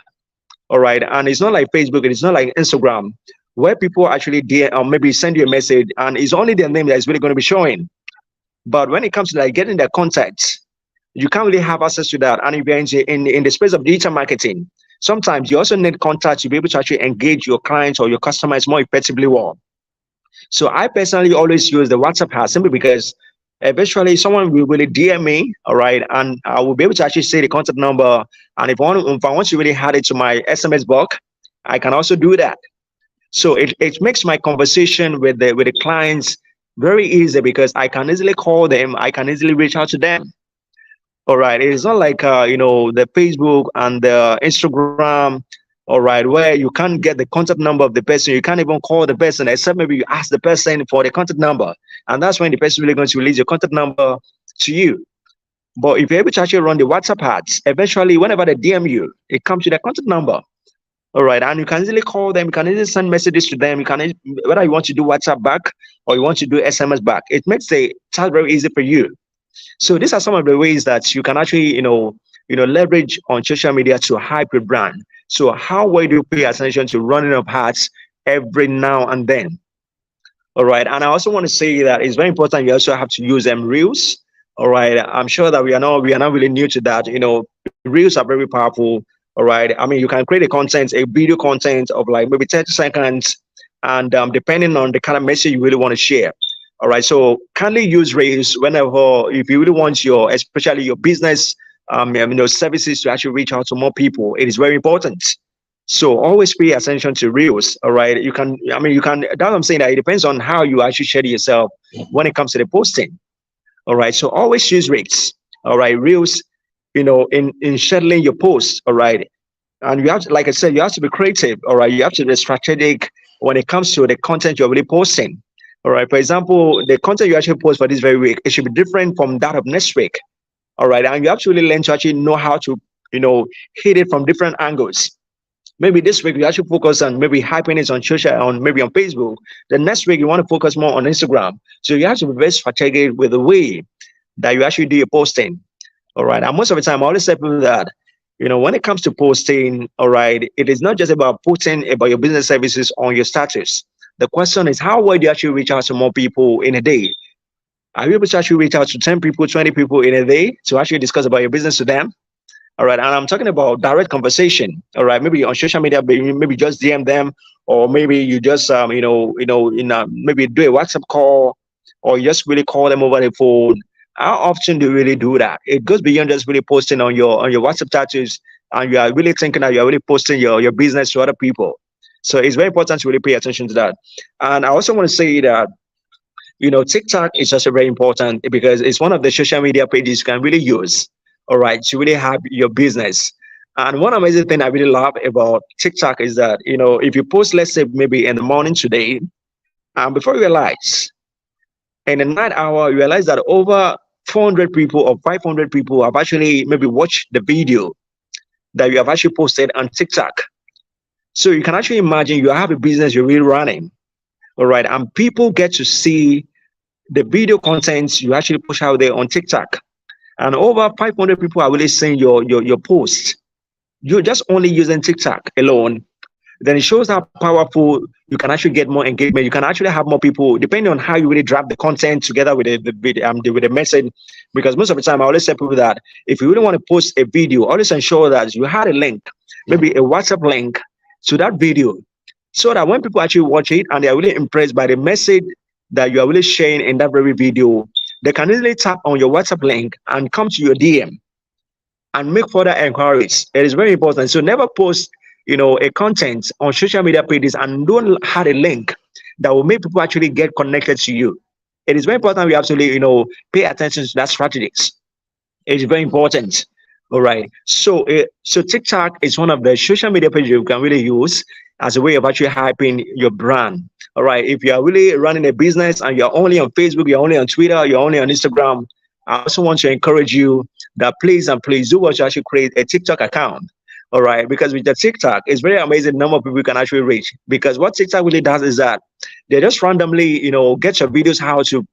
Speaker 1: All right. And it's not like Facebook, and it's not like Instagram, where people actually DM or maybe send you a message and it's only their name that is really going to be showing. But when it comes to like getting their contacts, you can't really have access to that. And if you're in the space of digital marketing, sometimes you also need contacts to be able to actually engage your clients or your customers more effectively. Well, so I personally always use the WhatsApp ad simply because eventually someone will really DM me, all right, and I will be able to actually say the contact number. And if I want to really add it to my SMS box, I can also do that. So it makes my conversation with the clients very easy because I can easily call them, I can easily reach out to them. All right. It's not like the Facebook and the Instagram, all right, where you can't get the contact number of the person. You can't even call the person except maybe you ask the person for the contact number. And that's when the person really going to release your contact number to you. But if you're able to actually run the WhatsApp ads, eventually whenever they DM you, it comes to their contact number. All right. And you can easily call them, you can easily send messages to them. You can, whether you want to do WhatsApp back or you want to do SMS back, it makes the task very easy for you. So these are some of the ways that you can actually, leverage on social media to hype your brand. So how well do you pay attention to running of ads every now and then? All right. And I also want to say that it's very important. You also have to use them reels. All right. I'm sure that we are not really new to that. Reels are very powerful. All right. I mean, you can create a video content of like maybe 30 seconds, and depending on the kind of message you really want to share. All right. So kindly use reels whenever, if you really want especially your business, services to actually reach out to more people. It is very important. So always pay attention to reels. All right. You can, that's what I'm saying, that it depends on how you actually share yourself when it comes to the posting. All right. So always use reels. All right. Reels, in scheduling your posts. All right. And you have to, like I said, you have to be creative. All right. You have to be strategic when it comes to the content you're really posting. All right. For example, the content you actually post for this very week, it should be different from that of next week. All right. And you have to really learn to actually know how to, hit it from different angles. Maybe this week you actually focus on maybe hyping it maybe on Facebook. The next week you want to focus more on Instagram. So you have to be very strategic with the way that you actually do your posting. All right. And most of the time, I always say people that, when it comes to posting, all right, it is not just about putting about your business services on your status. The question is, how well do you actually reach out to more people in a day? Are you able to actually reach out to 10 people, 20 people in a day to actually discuss about your business to them? All right. And I'm talking about direct conversation. All right. Maybe on social media, maybe just DM them, or maybe you just, maybe do a WhatsApp call, or you just really call them over the phone. How often do you really do that? It goes beyond just really posting on your WhatsApp status, and you are really thinking that you're really posting your business to other people. So it's very important to really pay attention to that. And I also want to say that, TikTok is also very important because it's one of the social media pages you can really use, all right, to really have your business. And one amazing thing I really love about TikTok is that, if you post, let's say maybe in the morning today, before you realize, in the night hour, you realize that over 400 people or 500 people have actually maybe watched the video that you have actually posted on TikTok. So you can actually imagine you have a business you're really running, all right, and people get to see the video content you actually push out there on TikTok. And over 500 people are really seeing your posts. You're just only using TikTok alone. Then it shows how powerful you can actually get more engagement. You can actually have more people, depending on how you really draft the content together with with the message. Because most of the time, I always tell people that if you really want to post a video, always ensure that you had a link, maybe a WhatsApp link to that video, so that when people actually watch it and they are really impressed by the message that you are really sharing in that very video, they can easily tap on your WhatsApp link and come to your DM and make further inquiries. It is very important. So never post, a content on social media pages and don't have a link that will make people actually get connected to you. It is very important we absolutely, pay attention to that strategies. It is very important. All right. So TikTok is one of the social media pages you can really use as a way of actually hyping your brand. All right. If you are really running a business and you're only on Facebook, you're only on Twitter, you're only on Instagram, I also want to encourage you that please do what you actually create a TikTok account. All right, because with the TikTok, it's very amazing number of people you can actually reach. Because what TikTok really does is that they just randomly, get your videos how to,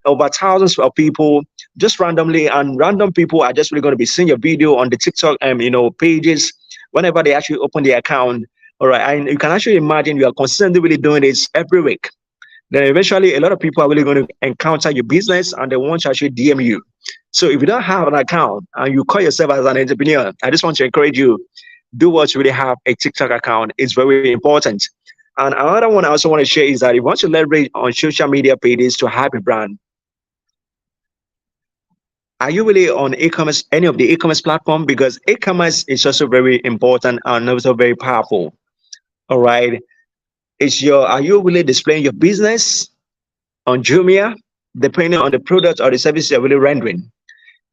Speaker 1: about thousands of people just randomly, and random people are just really going to be seeing your video on the TikTok, pages whenever they actually open the account. All right, and you can actually imagine you are consistently really doing this every week. Then eventually a lot of people are really going to encounter your business and they want to actually DM you. So if you don't have an account and you call yourself as an entrepreneur, I just want to encourage you, do what you really have a TikTok account. It's very important. And another one I also want to share is that if you want to leverage on social media pages to have a brand, are you really on e-commerce, any of the e-commerce platform? Because e-commerce is also very important and also very powerful. All right. Are you really displaying your business on Jumia, depending on the product or the service you're really rendering?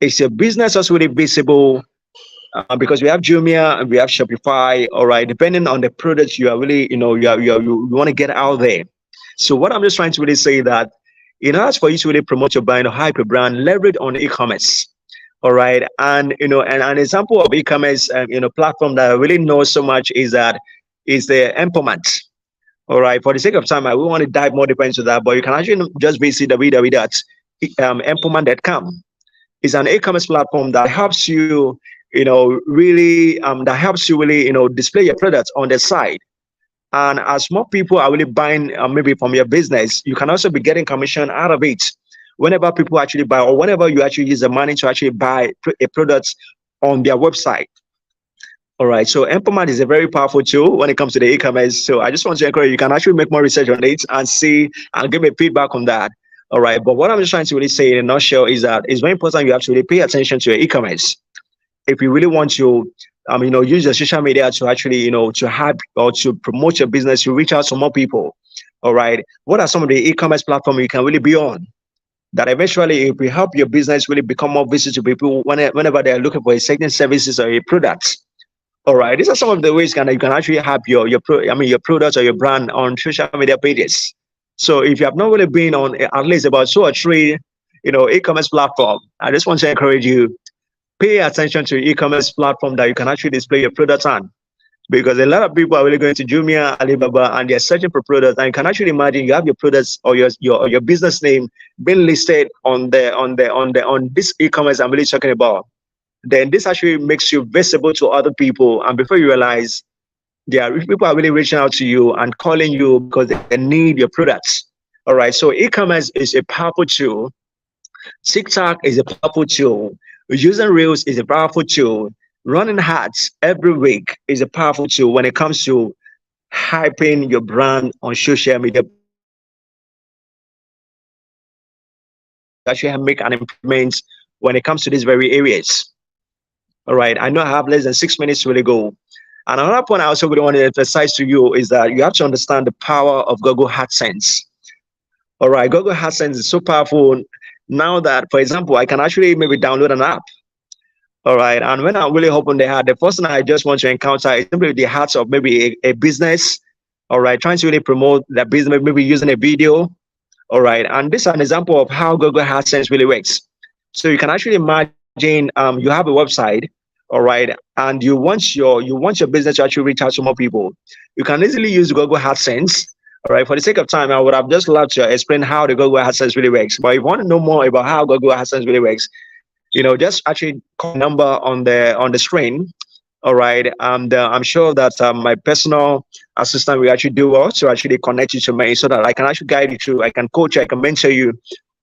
Speaker 1: Is your business also really visible? Because we have Jumia and we have Shopify. All right, depending on the products you are really, you want to get out there. So what I'm just trying to really say that in order for you to really promote your brand or hype your brand, leverage on e-commerce. All right, and and an example of e-commerce, platform that I really know so much is the Empowerment. All right, for the sake of time, I will want to dive more deeper into that, but you can actually just visit www.empowerment.com. It's an e-commerce platform that helps you, really, display your products on the site. And as more people are really buying maybe from your business, you can also be getting commission out of it. Whenever people actually buy, or whenever you actually use the money to actually buy a product on their website. All right, so Empowerment is a very powerful tool when it comes to the e-commerce. So I just want to encourage you can actually make more research on it and see and give me feedback on that. All right, but what I'm just trying to really say in a nutshell is that it's very important you have to really pay attention to your e-commerce. If you really want to, use your social media to actually, to have or to promote your business, you reach out to more people. All right, what are some of the e-commerce platforms you can really be on? That eventually, if we help your business really become more visible to people whenever they're looking for a certain services or a product. All right, these are some of the ways you can actually have your products or your brand on social media pages. So if you have not really been on at least about 2 or 3, e-commerce platform, I just want to encourage you, pay attention to e-commerce platform that you can actually display your products on. Because a lot of people are really going to Jumia, Alibaba, and they're searching for products. And you can actually imagine you have your products or your business name being listed on this e-commerce I'm really talking about. Then this actually makes you visible to other people, and before you realize, people are really reaching out to you and calling you because they need your products. All right, so e-commerce is a powerful tool. TikTok is a powerful tool. Using Reels is a powerful tool. Running ads every week is a powerful tool when it comes to hyping your brand on social media. Actually make an improvement when it comes to these very areas. All right, I know I have less than 6 minutes to really go. And another point I also really want to emphasize to you is that you have to understand the power of Google AdSense. All right, Google AdSense is so powerful now that, for example, I can actually maybe download an app. All right, and when I really open the ad, the first thing I just want to encounter is simply the ads of maybe a business. All right, trying to really promote that business, maybe using a video. All right, and this is an example of how Google AdSense really works. So you can actually imagine you have a website, all right, and you want your business to actually reach out to more people. You can easily use Google AdSense. All right, for the sake of time, I would have just loved to explain how the Google AdSense really works. But if you want to know more about how Google AdSense really works, just actually call the number on the screen. All right. And I'm sure that my personal assistant will actually do well to actually connect you to me so that I can actually guide you through. I can coach you, I can mentor you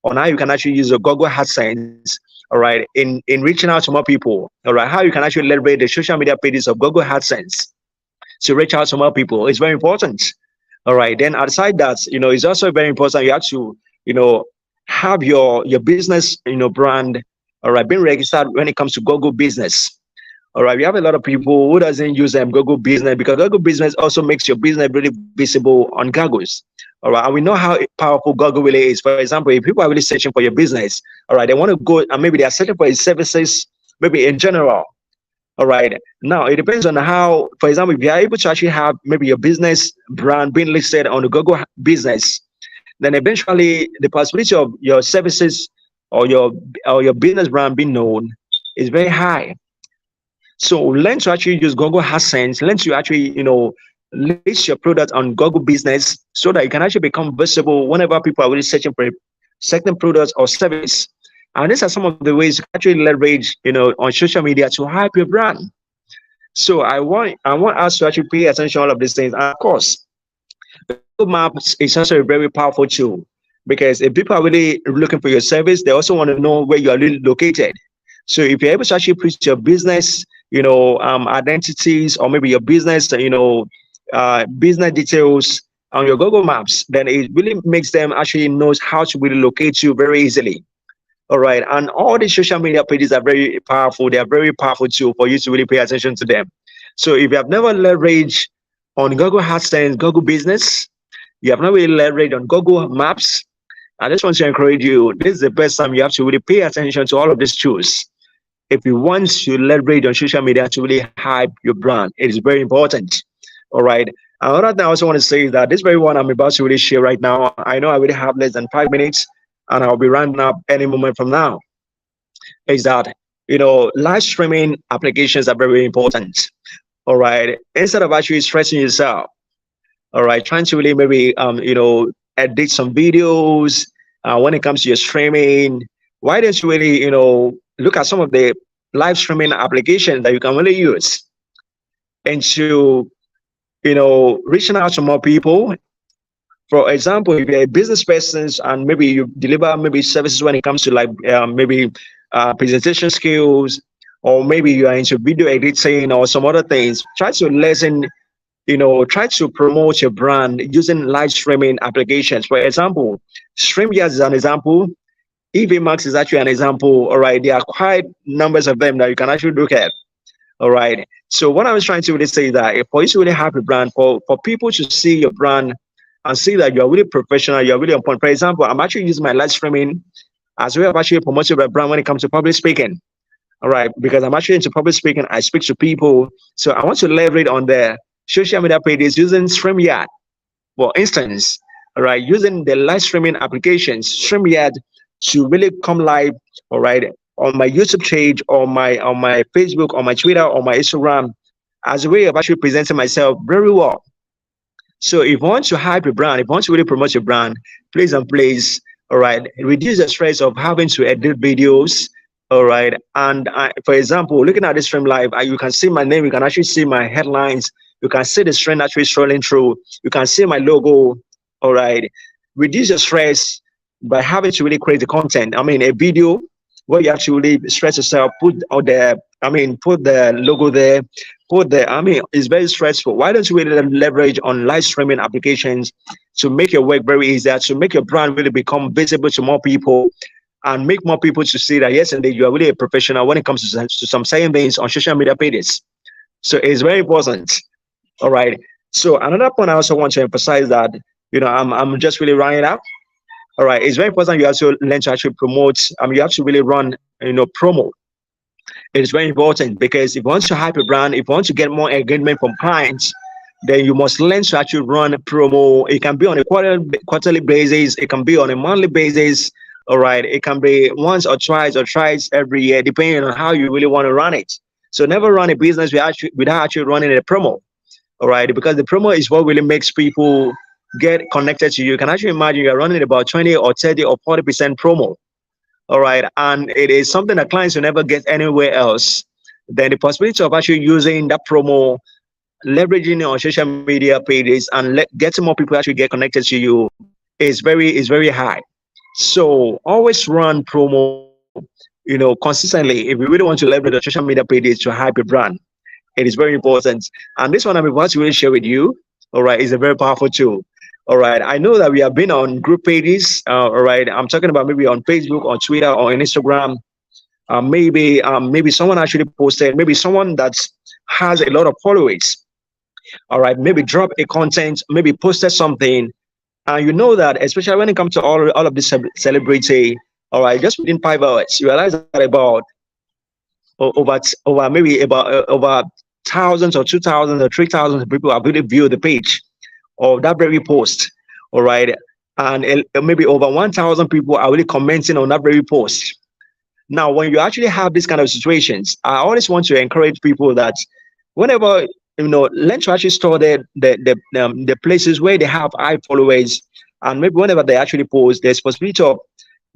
Speaker 1: on how you can actually use your Google AdSense, all right, in reaching out to more people. All right. How you can actually leverage the social media pages of Google AdSense to reach out to more people. It's very important. All right. Then outside that, it's also very important. You have to, have your business, brand, all right, being registered when it comes to Google business. All right, we have a lot of people who doesn't use Google Business because Google Business also makes your business really visible on Google's. All right, and we know how powerful Google really is. For example, if people are really searching for your business, all right, they want to go and maybe they are searching for your services, maybe in general. All right. Now it depends on how, for example, if you are able to actually have maybe your business brand being listed on the Google business, then eventually the possibility of your services or your business brand being known is very high. So learn to actually use Google AdSense, learn to actually, list your product on Google Business so that you can actually become visible whenever people are really searching for a certain product or service. And these are some of the ways you can actually leverage, on social media to hype your brand. So I want us to actually pay attention to all of these things. And of course, Google Maps is also a very powerful tool because if people are really looking for your service, they also want to know where you are really located. So if you're able to actually put your business, identities or maybe your business, business details on your Google Maps, then it really makes them actually knows how to really locate you very easily. All right. And all the social media pages are very powerful. They are very powerful too for you to really pay attention to them. So if you have never leveraged on Google AdSense, Google Business, you have not really leveraged on Google Maps, I just want to encourage you. This is the best time you have to really pay attention to all of these tools. If you want to leverage on social media to really hype your brand, it is very important. All right. Another thing I also want to say is that this very one I'm about to really share right now, I know I really have less than 5 minutes and I'll be rounding up any moment from now, is that, live streaming applications are very important. All right. Instead of actually stressing yourself, all right, trying to really maybe, edit some videos when it comes to your streaming, why don't you really, look at some of the live streaming applications that you can really use and to, reaching out to more people. For example, if you're a business person and maybe you deliver maybe services when it comes to like maybe presentation skills, or maybe you are into video editing or some other things, try to lessen, try to promote your brand using live streaming applications. For example, StreamYard is an example. EVMAX is actually an example. All right, there are quite numbers of them that you can actually look at. All right. So what I was trying to really say is that for you to really have a brand, for people to see your brand and see that you're really professional, you're really on point. For example, I'm actually using my live streaming as a way of actually promoting my brand when it comes to public speaking. All right, because I'm actually into public speaking, I speak to people. So I want to leverage on the social media pages using StreamYard, for instance. All right, using the live streaming applications, StreamYard, to really come live, all right, on my YouTube page, or my Facebook, or my Twitter, or my Instagram, as a way of actually presenting myself very well. So if you want to hype your brand, if you want to really promote your brand, please and please, all right, reduce the stress of having to edit videos. All right. And for example, looking at this stream live, you can see my name, you can actually see my headlines, you can see the stream actually strolling through, you can see my logo. All right. Reduce the stress by having to really create the content. I mean, a video where you actually stress yourself, put the logo there, it's very stressful. Why don't you really leverage on live streaming applications to make your work very easier, to make your brand really become visible to more people, and make more people to see that, yes, indeed, you are really a professional when it comes to some certain things on social media pages. So it's very important. All right. So another point I also want to emphasize that, I'm just really running up. All right. It's very important you also learn to actually promote. You have to really run, promo. It is very important because if you want to hype a brand, if you want to get more engagement from clients, then you must learn to actually run a promo. It can be on a quarterly basis. It can be on a monthly basis. All right. It can be once or twice every year, depending on how you really want to run it. So never run a business without actually running a promo. All right. Because the promo is what really makes people get connected to you. You can actually imagine you're running about 20 or 30 or 40% promo. All right. And it is something that clients will never get anywhere else. then the possibility of actually using that promo, leveraging your social media pages, and getting more people actually get connected to you is very high. So always run promo, consistently if you really want to leverage the social media pages to hype your brand. It is very important. And this one I'm about to really share with you, all right, is a very powerful tool. All right. I know that we have been on group pages. All right. I'm talking about maybe on Facebook or Twitter or on Instagram. Maybe someone actually posted, maybe someone that has a lot of followers. All right. Maybe drop a content, maybe posted something. And you know that, especially when it comes to all of this celebrity, all right, just within 5 hours, you realize that about over maybe about over thousands or 2,000 or 3,000 people have really viewed the page of that very post. All right. And maybe over 1,000 people are really commenting on that very post. Now, when you actually have these kind of situations, I always want to encourage people that whenever, learn to actually store the places where they have high followers, and maybe whenever they actually post, there's possibility of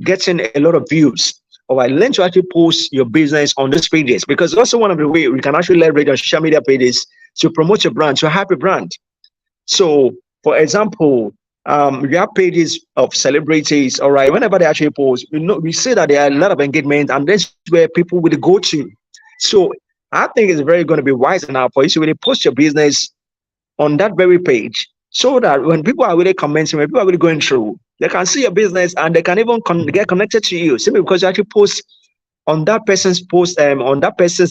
Speaker 1: getting a lot of views. All right, learn to actually post your business on those pages, because also one of the way we can actually leverage on social media pages to promote your brand, to have a brand. So, for example, we have pages of celebrities. All right, whenever they actually post, we see that there are a lot of engagement, and that's where people will go to. So, I think it's very going to be wise enough for you to really post your business on that very page, so that when people are really commenting, when people are really going through, they can see your business and they can even get connected to you simply because you actually post on that person's post, on that person's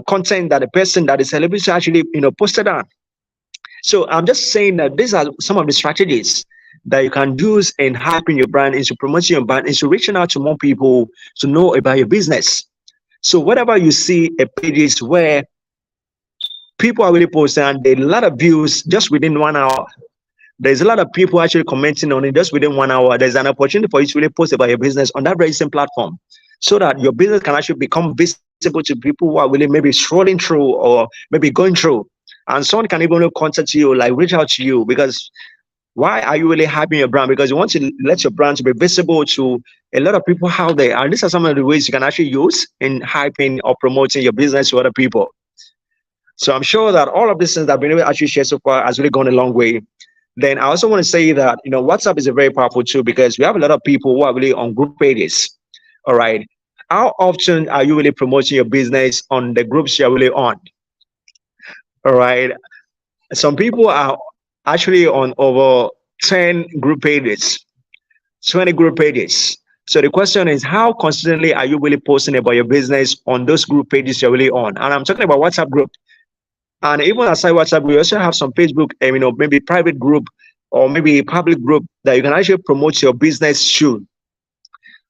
Speaker 1: content that the person that the celebrity actually posted on. So I'm just saying that these are some of the strategies that you can use in hyping your brand, into promoting your brand, into reaching out to more people to know about your business. So whatever you see a pages where people are really posting and there are a lot of views just within 1 hour, there's a lot of people actually commenting on it just within 1 hour, there's an opportunity for you to really post about your business on that very same platform, so that your business can actually become visible to people who are really maybe scrolling through or maybe going through. And someone can even contact you, like reach out to you, because why are you really hyping your brand? Because you want to let your brand to be visible to a lot of people out there. And these are some of the ways you can actually use in hyping or promoting your business to other people. So I'm sure that all of these things that I've been able to actually share so far has really gone a long way. Then I also want to say that, WhatsApp is a very powerful tool, because we have a lot of people who are really on group pages. All right. How often are you really promoting your business on the groups you're really on? All right. Some people are actually on over 10 group pages, 20 group pages. So the question is, how consistently are you really posting about your business on those group pages you're really on? And I'm talking about WhatsApp group. And even aside WhatsApp, we also have some Facebook, maybe private group or maybe public group that you can actually promote your business to.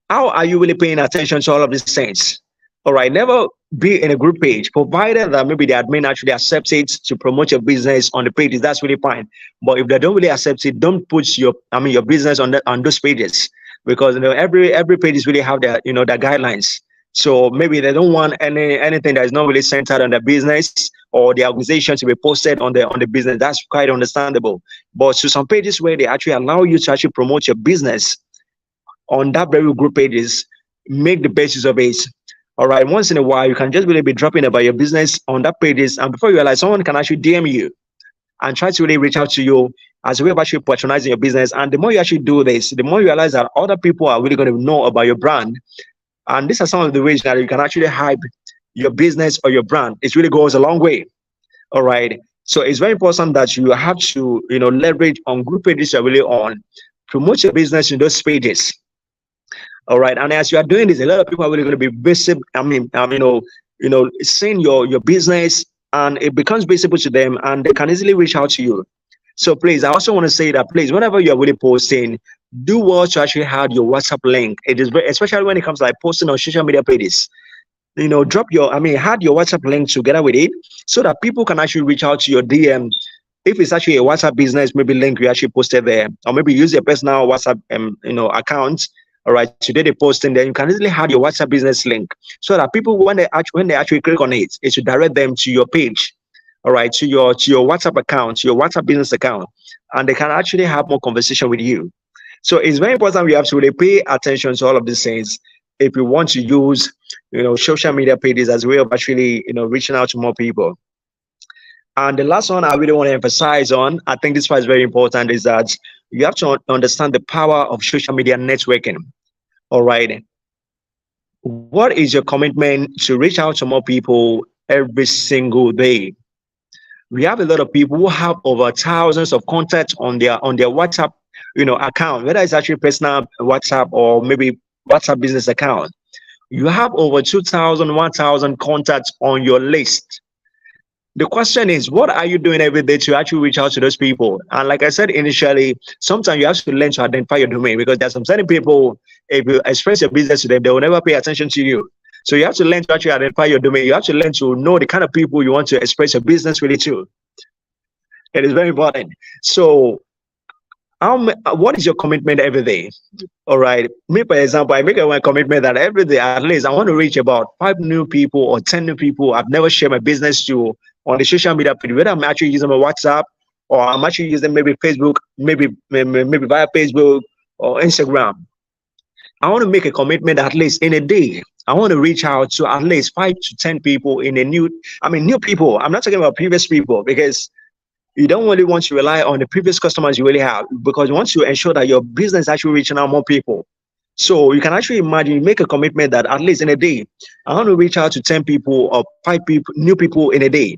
Speaker 1: How are you really paying attention to all of these things? All right, never be in a group page, provided that maybe the admin actually accepts it to promote your business on the pages. That's really fine. But if they don't really accept it, don't put your business on those pages, because every page is really have their their guidelines. So maybe they don't want anything that is not really centered on the business or the organization to be posted on the business. That's quite understandable. But to some pages where they actually allow you to actually promote your business on that very group pages, make the basis of it. All right, once in a while, you can just really be dropping about your business on that pages, and before you realize, someone can actually DM you and try to really reach out to you as a way of actually patronizing your business. And the more you actually do this, the more you realize that other people are really going to know about your brand. And these are some of the ways that you can actually hype your business or your brand. It really goes a long way. All right. So it's very important that you have to, leverage on group pages you're really on, promote your business in those pages. All right. And as you are doing this, a lot of people are really going to be visible. Seeing your business, and it becomes visible to them, and they can easily reach out to you. So please, I also want to say that, please, whenever you're really posting, do what to actually have your WhatsApp link. It is very, especially when it comes to like posting on social media pages. Drop add your WhatsApp link together with it, so that people can actually reach out to your DM. If it's actually a WhatsApp business, maybe link you actually posted there, or maybe use your personal WhatsApp account. All right, today they posting, then you can easily add your WhatsApp business link, so that people when they actually click on it, it should direct them to your page. All right, to your WhatsApp account, to your WhatsApp business account, and they can actually have more conversation with you. So it's very important we have to really pay attention to all of these things. if you want to use, social media pages as a way of actually, reaching out to more people. And the last one I really want to emphasize on, I think this part is very important, is that you have to understand the power of social media networking. All right. What is your commitment to reach out to more people every single day? We have a lot of people who have over thousands of contacts on their WhatsApp, account, whether it's actually personal WhatsApp or maybe WhatsApp business account. You have over 2,000, 1,000 contacts on your list. The question is, what are you doing every day to actually reach out to those people? And like I said initially, sometimes you have to learn to identify your domain, because there's some certain people, if you express your business to them, they will never pay attention to you. So you have to learn to actually identify your domain. You have to learn to know the kind of people you want to express your business really to. It is very important. So what is your commitment every day? All right. Me, for example, I make a commitment that every day, at least, I want to reach about 5 new people or 10 new people I've never shared my business to on the social media page, whether I'm actually using my WhatsApp or I'm actually using maybe Facebook, maybe via Facebook or Instagram. I want to make a commitment that at least in a day, I want to reach out to at least 5 to 10 people new people. I'm not talking about previous people, because you don't really want to rely on the previous customers you really have, because you want to ensure that your business is actually reaching out more people. So you can actually imagine, you make a commitment that at least in a day, I want to reach out to 10 people or 5 people, new people in a day.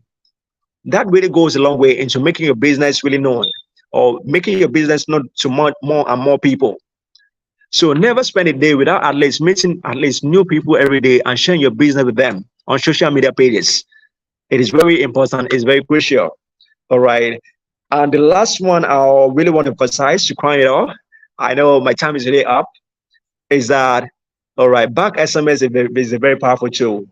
Speaker 1: That really goes a long way into making your business really known, or making your business known to more and more people. So never spend a day without at least meeting at least new people every day and sharing your business with them on social media pages. It is very important. It's very crucial. All right. And the last one I really want to emphasize to crown it off, I know my time is really up, is that, all right, back SMS is a very powerful tool.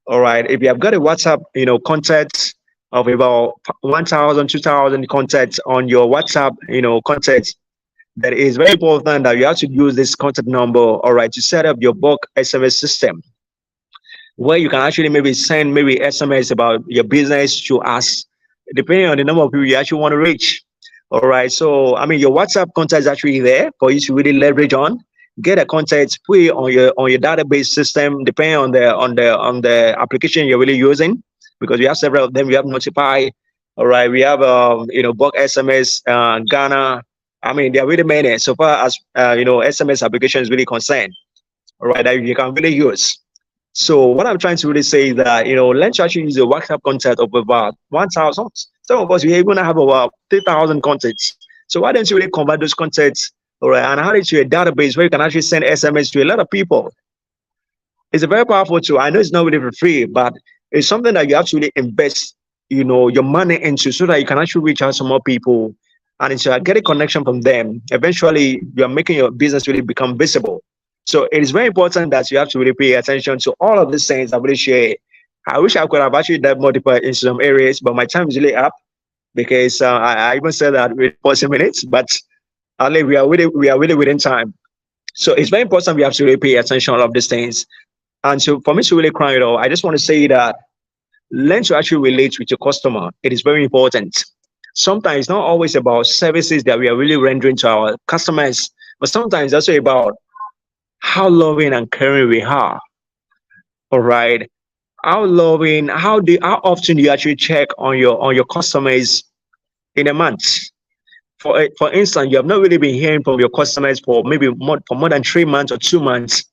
Speaker 1: All right. If you have got a WhatsApp, contacts of about 1,000, 2,000 contacts on your WhatsApp, contacts, that is very important that you have to use this contact number, all right, to set up your bulk SMS system, where you can actually maybe send maybe SMS about your business to us, depending on the number of people you actually want to reach. All right. So, your WhatsApp contact is actually there for you to really leverage on. Get a contact, put it on your database system, depending on the application you're really using, because we have several of them. We have Notify. All right. We have, bulk SMS, Ghana. There are really many so far as, SMS application is really concerned. All right. That you can really use. So what I'm trying to really say is that, learn to actually use a WhatsApp contact of about 1,000. Some of us, we're going to have about 3,000 contacts. So why don't you really convert those contacts, all right, and add it to a database where you can actually send SMS to a lot of people? It's a very powerful tool. I know it's not really for free, but it's something that you actually invest, your money into, so that you can actually reach out to more people and get a connection from them. Eventually, you're making your business really become visible. So it is very important that you have to really pay attention to all of these things I really share. I wish I could have actually done multiple in some areas, but my time is really up, because I even said that with 40 minutes, but we are really within time. So it's very important we have to really pay attention to all of these things. And so for me to really crown it all, I just want to say that learn to actually relate with your customer. It is very important. Sometimes it's not always about services that we are really rendering to our customers, but sometimes it's also about how loving and caring we are. All right. How often do you actually check on your customers in a month? For instance, you have not really been hearing from your customers for maybe more than 3 months or 2 months.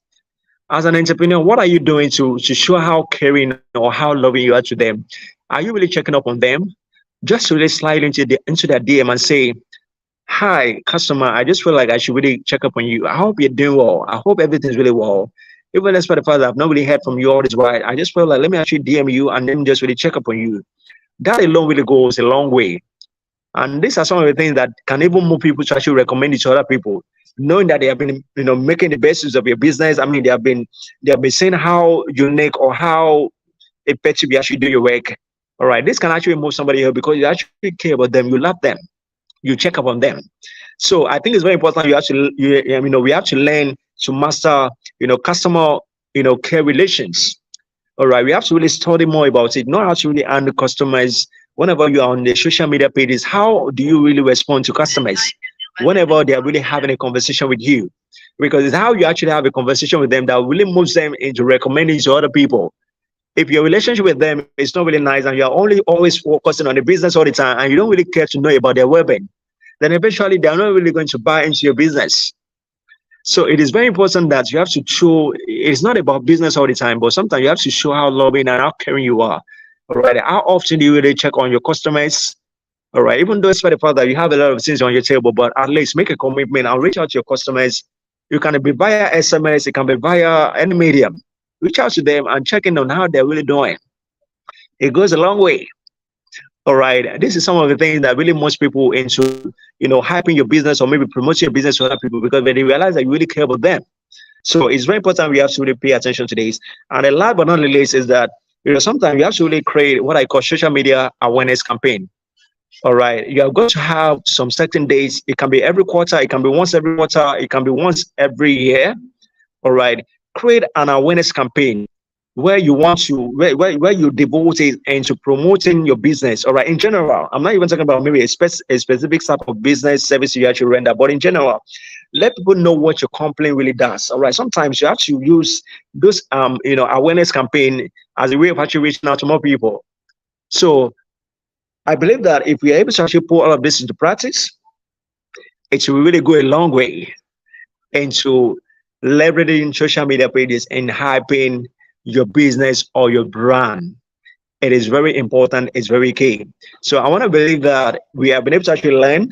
Speaker 1: As an entrepreneur, what are you doing to show how caring or how loving you are to them? Are you really checking up on them? Just really slide into their DM and say, "Hi, customer, I just feel like I should really check up on you. I hope you're doing well. I hope everything's really well. Even despite the fact that I've not really heard from you all this while, I just feel like let me actually DM you and then just really check up on you." That alone really goes a long way. And these are some of the things that can even move people to actually recommend it to other people, knowing that they have been, making the best use of your business. They have been seeing how unique or how effective you actually do your work. All right, this can actually move somebody here because you actually care about them, you love them, you check up on them. So I think it's very important. We have to learn to master, customer, care relations. All right, we have to really study more about it, not how to really handle customers. Whenever you are on the social media pages, how do you really respond to customers whenever they are really having a conversation with you? because it's how you actually have a conversation with them that really moves them into recommending to other people. If your relationship with them is not really nice and you're only always focusing on the business all the time and you don't really care to know about their well-being, then eventually they're not really going to buy into your business. So it is very important that you have to show, it's not about business all the time, but sometimes you have to show how loving and how caring you are. All right. How often do you really check on your customers? All right. Even though it's for the fact that you have a lot of things on your table, but at least make a commitment and reach out to your customers. You can be via SMS, it can be via any medium. Reach out to them and check in on how they're really doing. It goes a long way. All right. This is some of the things that really moves people into, hyping your business or maybe promoting your business to other people, because when they realize that you really care about them. So it's very important we have to really pay attention to this. And the last but not least is that, sometimes you have to really create what I call social media awareness campaign. All right. You are going to have some certain dates. It can be every quarter. It can be once every quarter. It can be once every year. All right. Create an awareness campaign where you want to, where you devote it into promoting your business. All right. In general, I'm not even talking about maybe a specific type of business service you actually render, but in general, let people know what your company really does. All right. Sometimes you have to use those, awareness campaign as a way of actually reaching out to more people. So I believe that if we are able to actually put all of this into practice, it will really go a long way into leveraging social media pages and hyping your business or your brand. It is very important. It's very key. So I want to believe that we have been able to actually learn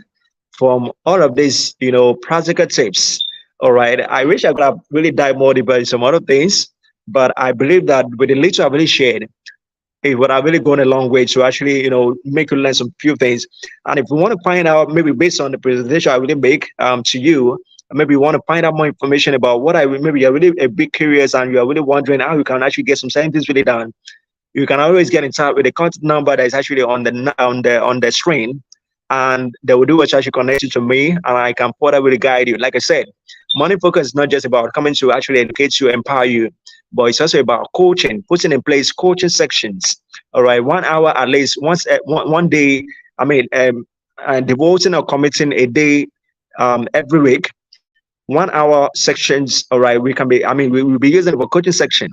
Speaker 1: from all of these, practical tips. All right. I wish I could have really dived more deeper in some other things, but I believe that with the little I've really shared, it would have really gone a long way to actually, make you learn some few things. And if you want to find out, maybe based on the presentation I really make to you, maybe you want to find out more information about what maybe you're really a bit curious and you're really wondering how you can actually get some scientists really done. You can always get in touch with the contact number that is actually on the screen, and they will do what's actually connected to me, and I can further really guide you. Like I said, Money Focus is not just about coming to actually educate you, empower you, but it's also about coaching, putting in place coaching sections. All right, 1 hour at least one day. Devoting or committing a day every week. 1 hour sections. All right, we will be using it for coaching section.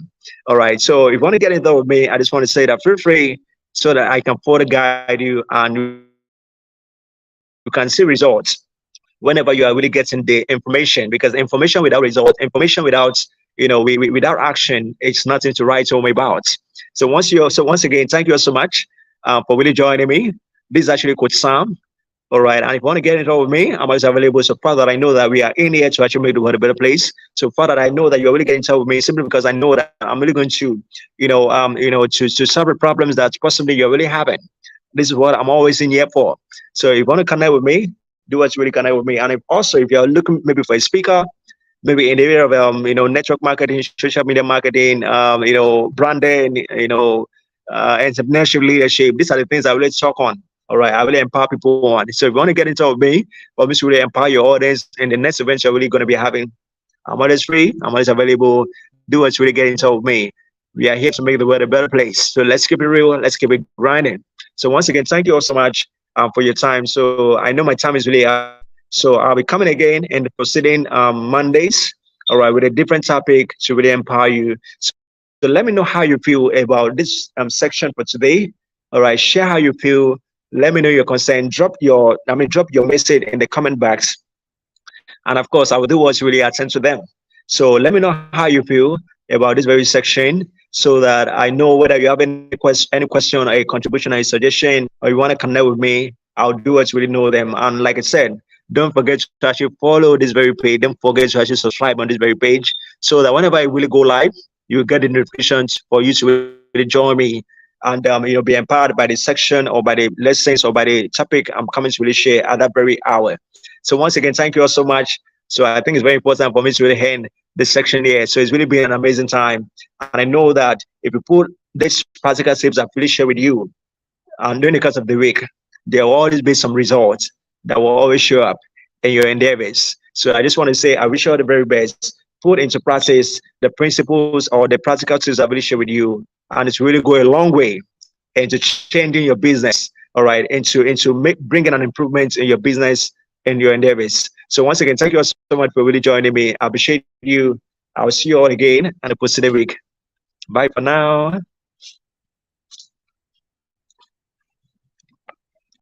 Speaker 1: All right, so if you want to get in there with me, I just want to say that feel free so that I can further guide you and you can see results whenever you are really getting the information, because information without result, information without without action, it's nothing to write home about. So once again, thank you so much for really joining me. This is actually Coach Sam. All right. And if you want to get in touch with me, I'm always available. So far that I know that we are in here to actually make the world a better place. So far that I know that you're really getting in touch with me simply because I know that I'm really going to, to solve the problems that possibly you're really having. This is what I'm always in here for. So if you want to connect with me, do what's really connect with me. And if you're looking maybe for a speaker, maybe in the area of network marketing, social media marketing, branding, entrepreneurship, leadership, these are the things I really talk on. All right, I really empower people on. So if you want to get into me, or to really empower your audience in the next event you're really going to be having, I'm always free. I'm always available. Do what's really get into me. We are here to make the world a better place. So let's keep it real. Let's keep it grinding. So once again, thank you all so much for your time. So I know my time is really up. So I'll be coming again in the proceeding Mondays. All right, with a different topic to really empower you. So let me know how you feel about this section for today. All right, share how you feel. Let me know your concern. Drop your message in the comment box, and of course, I will do what's really attend to them. So let me know how you feel about this very section, so that I know whether you have any question, or a contribution, or a suggestion, or you want to connect with me. I'll do what's really know them. And like I said, don't forget to actually follow this very page. Don't forget to actually subscribe on this very page, so that whenever I really go live, you get the notifications for you to really join me and be empowered by the section or by the lessons or by the topic I'm coming to really share at that very hour. So once again, thank you all so much. So I think it's very important for me to really end this section here. So it's really been an amazing time. And I know that if you put this practical tips I've really shared with you, and during the course of the week, there will always be some results that will always show up in your endeavors. So I just want to say, I wish you all the very best. Put into practice the principles or the practical tips I've really shared with you. And it's really going a long way into changing your business, all right, into bringing an improvement in your business and your endeavors. So once again, thank you all so much for really joining me. I appreciate you. I'll see you all again and a positive week. Bye for now.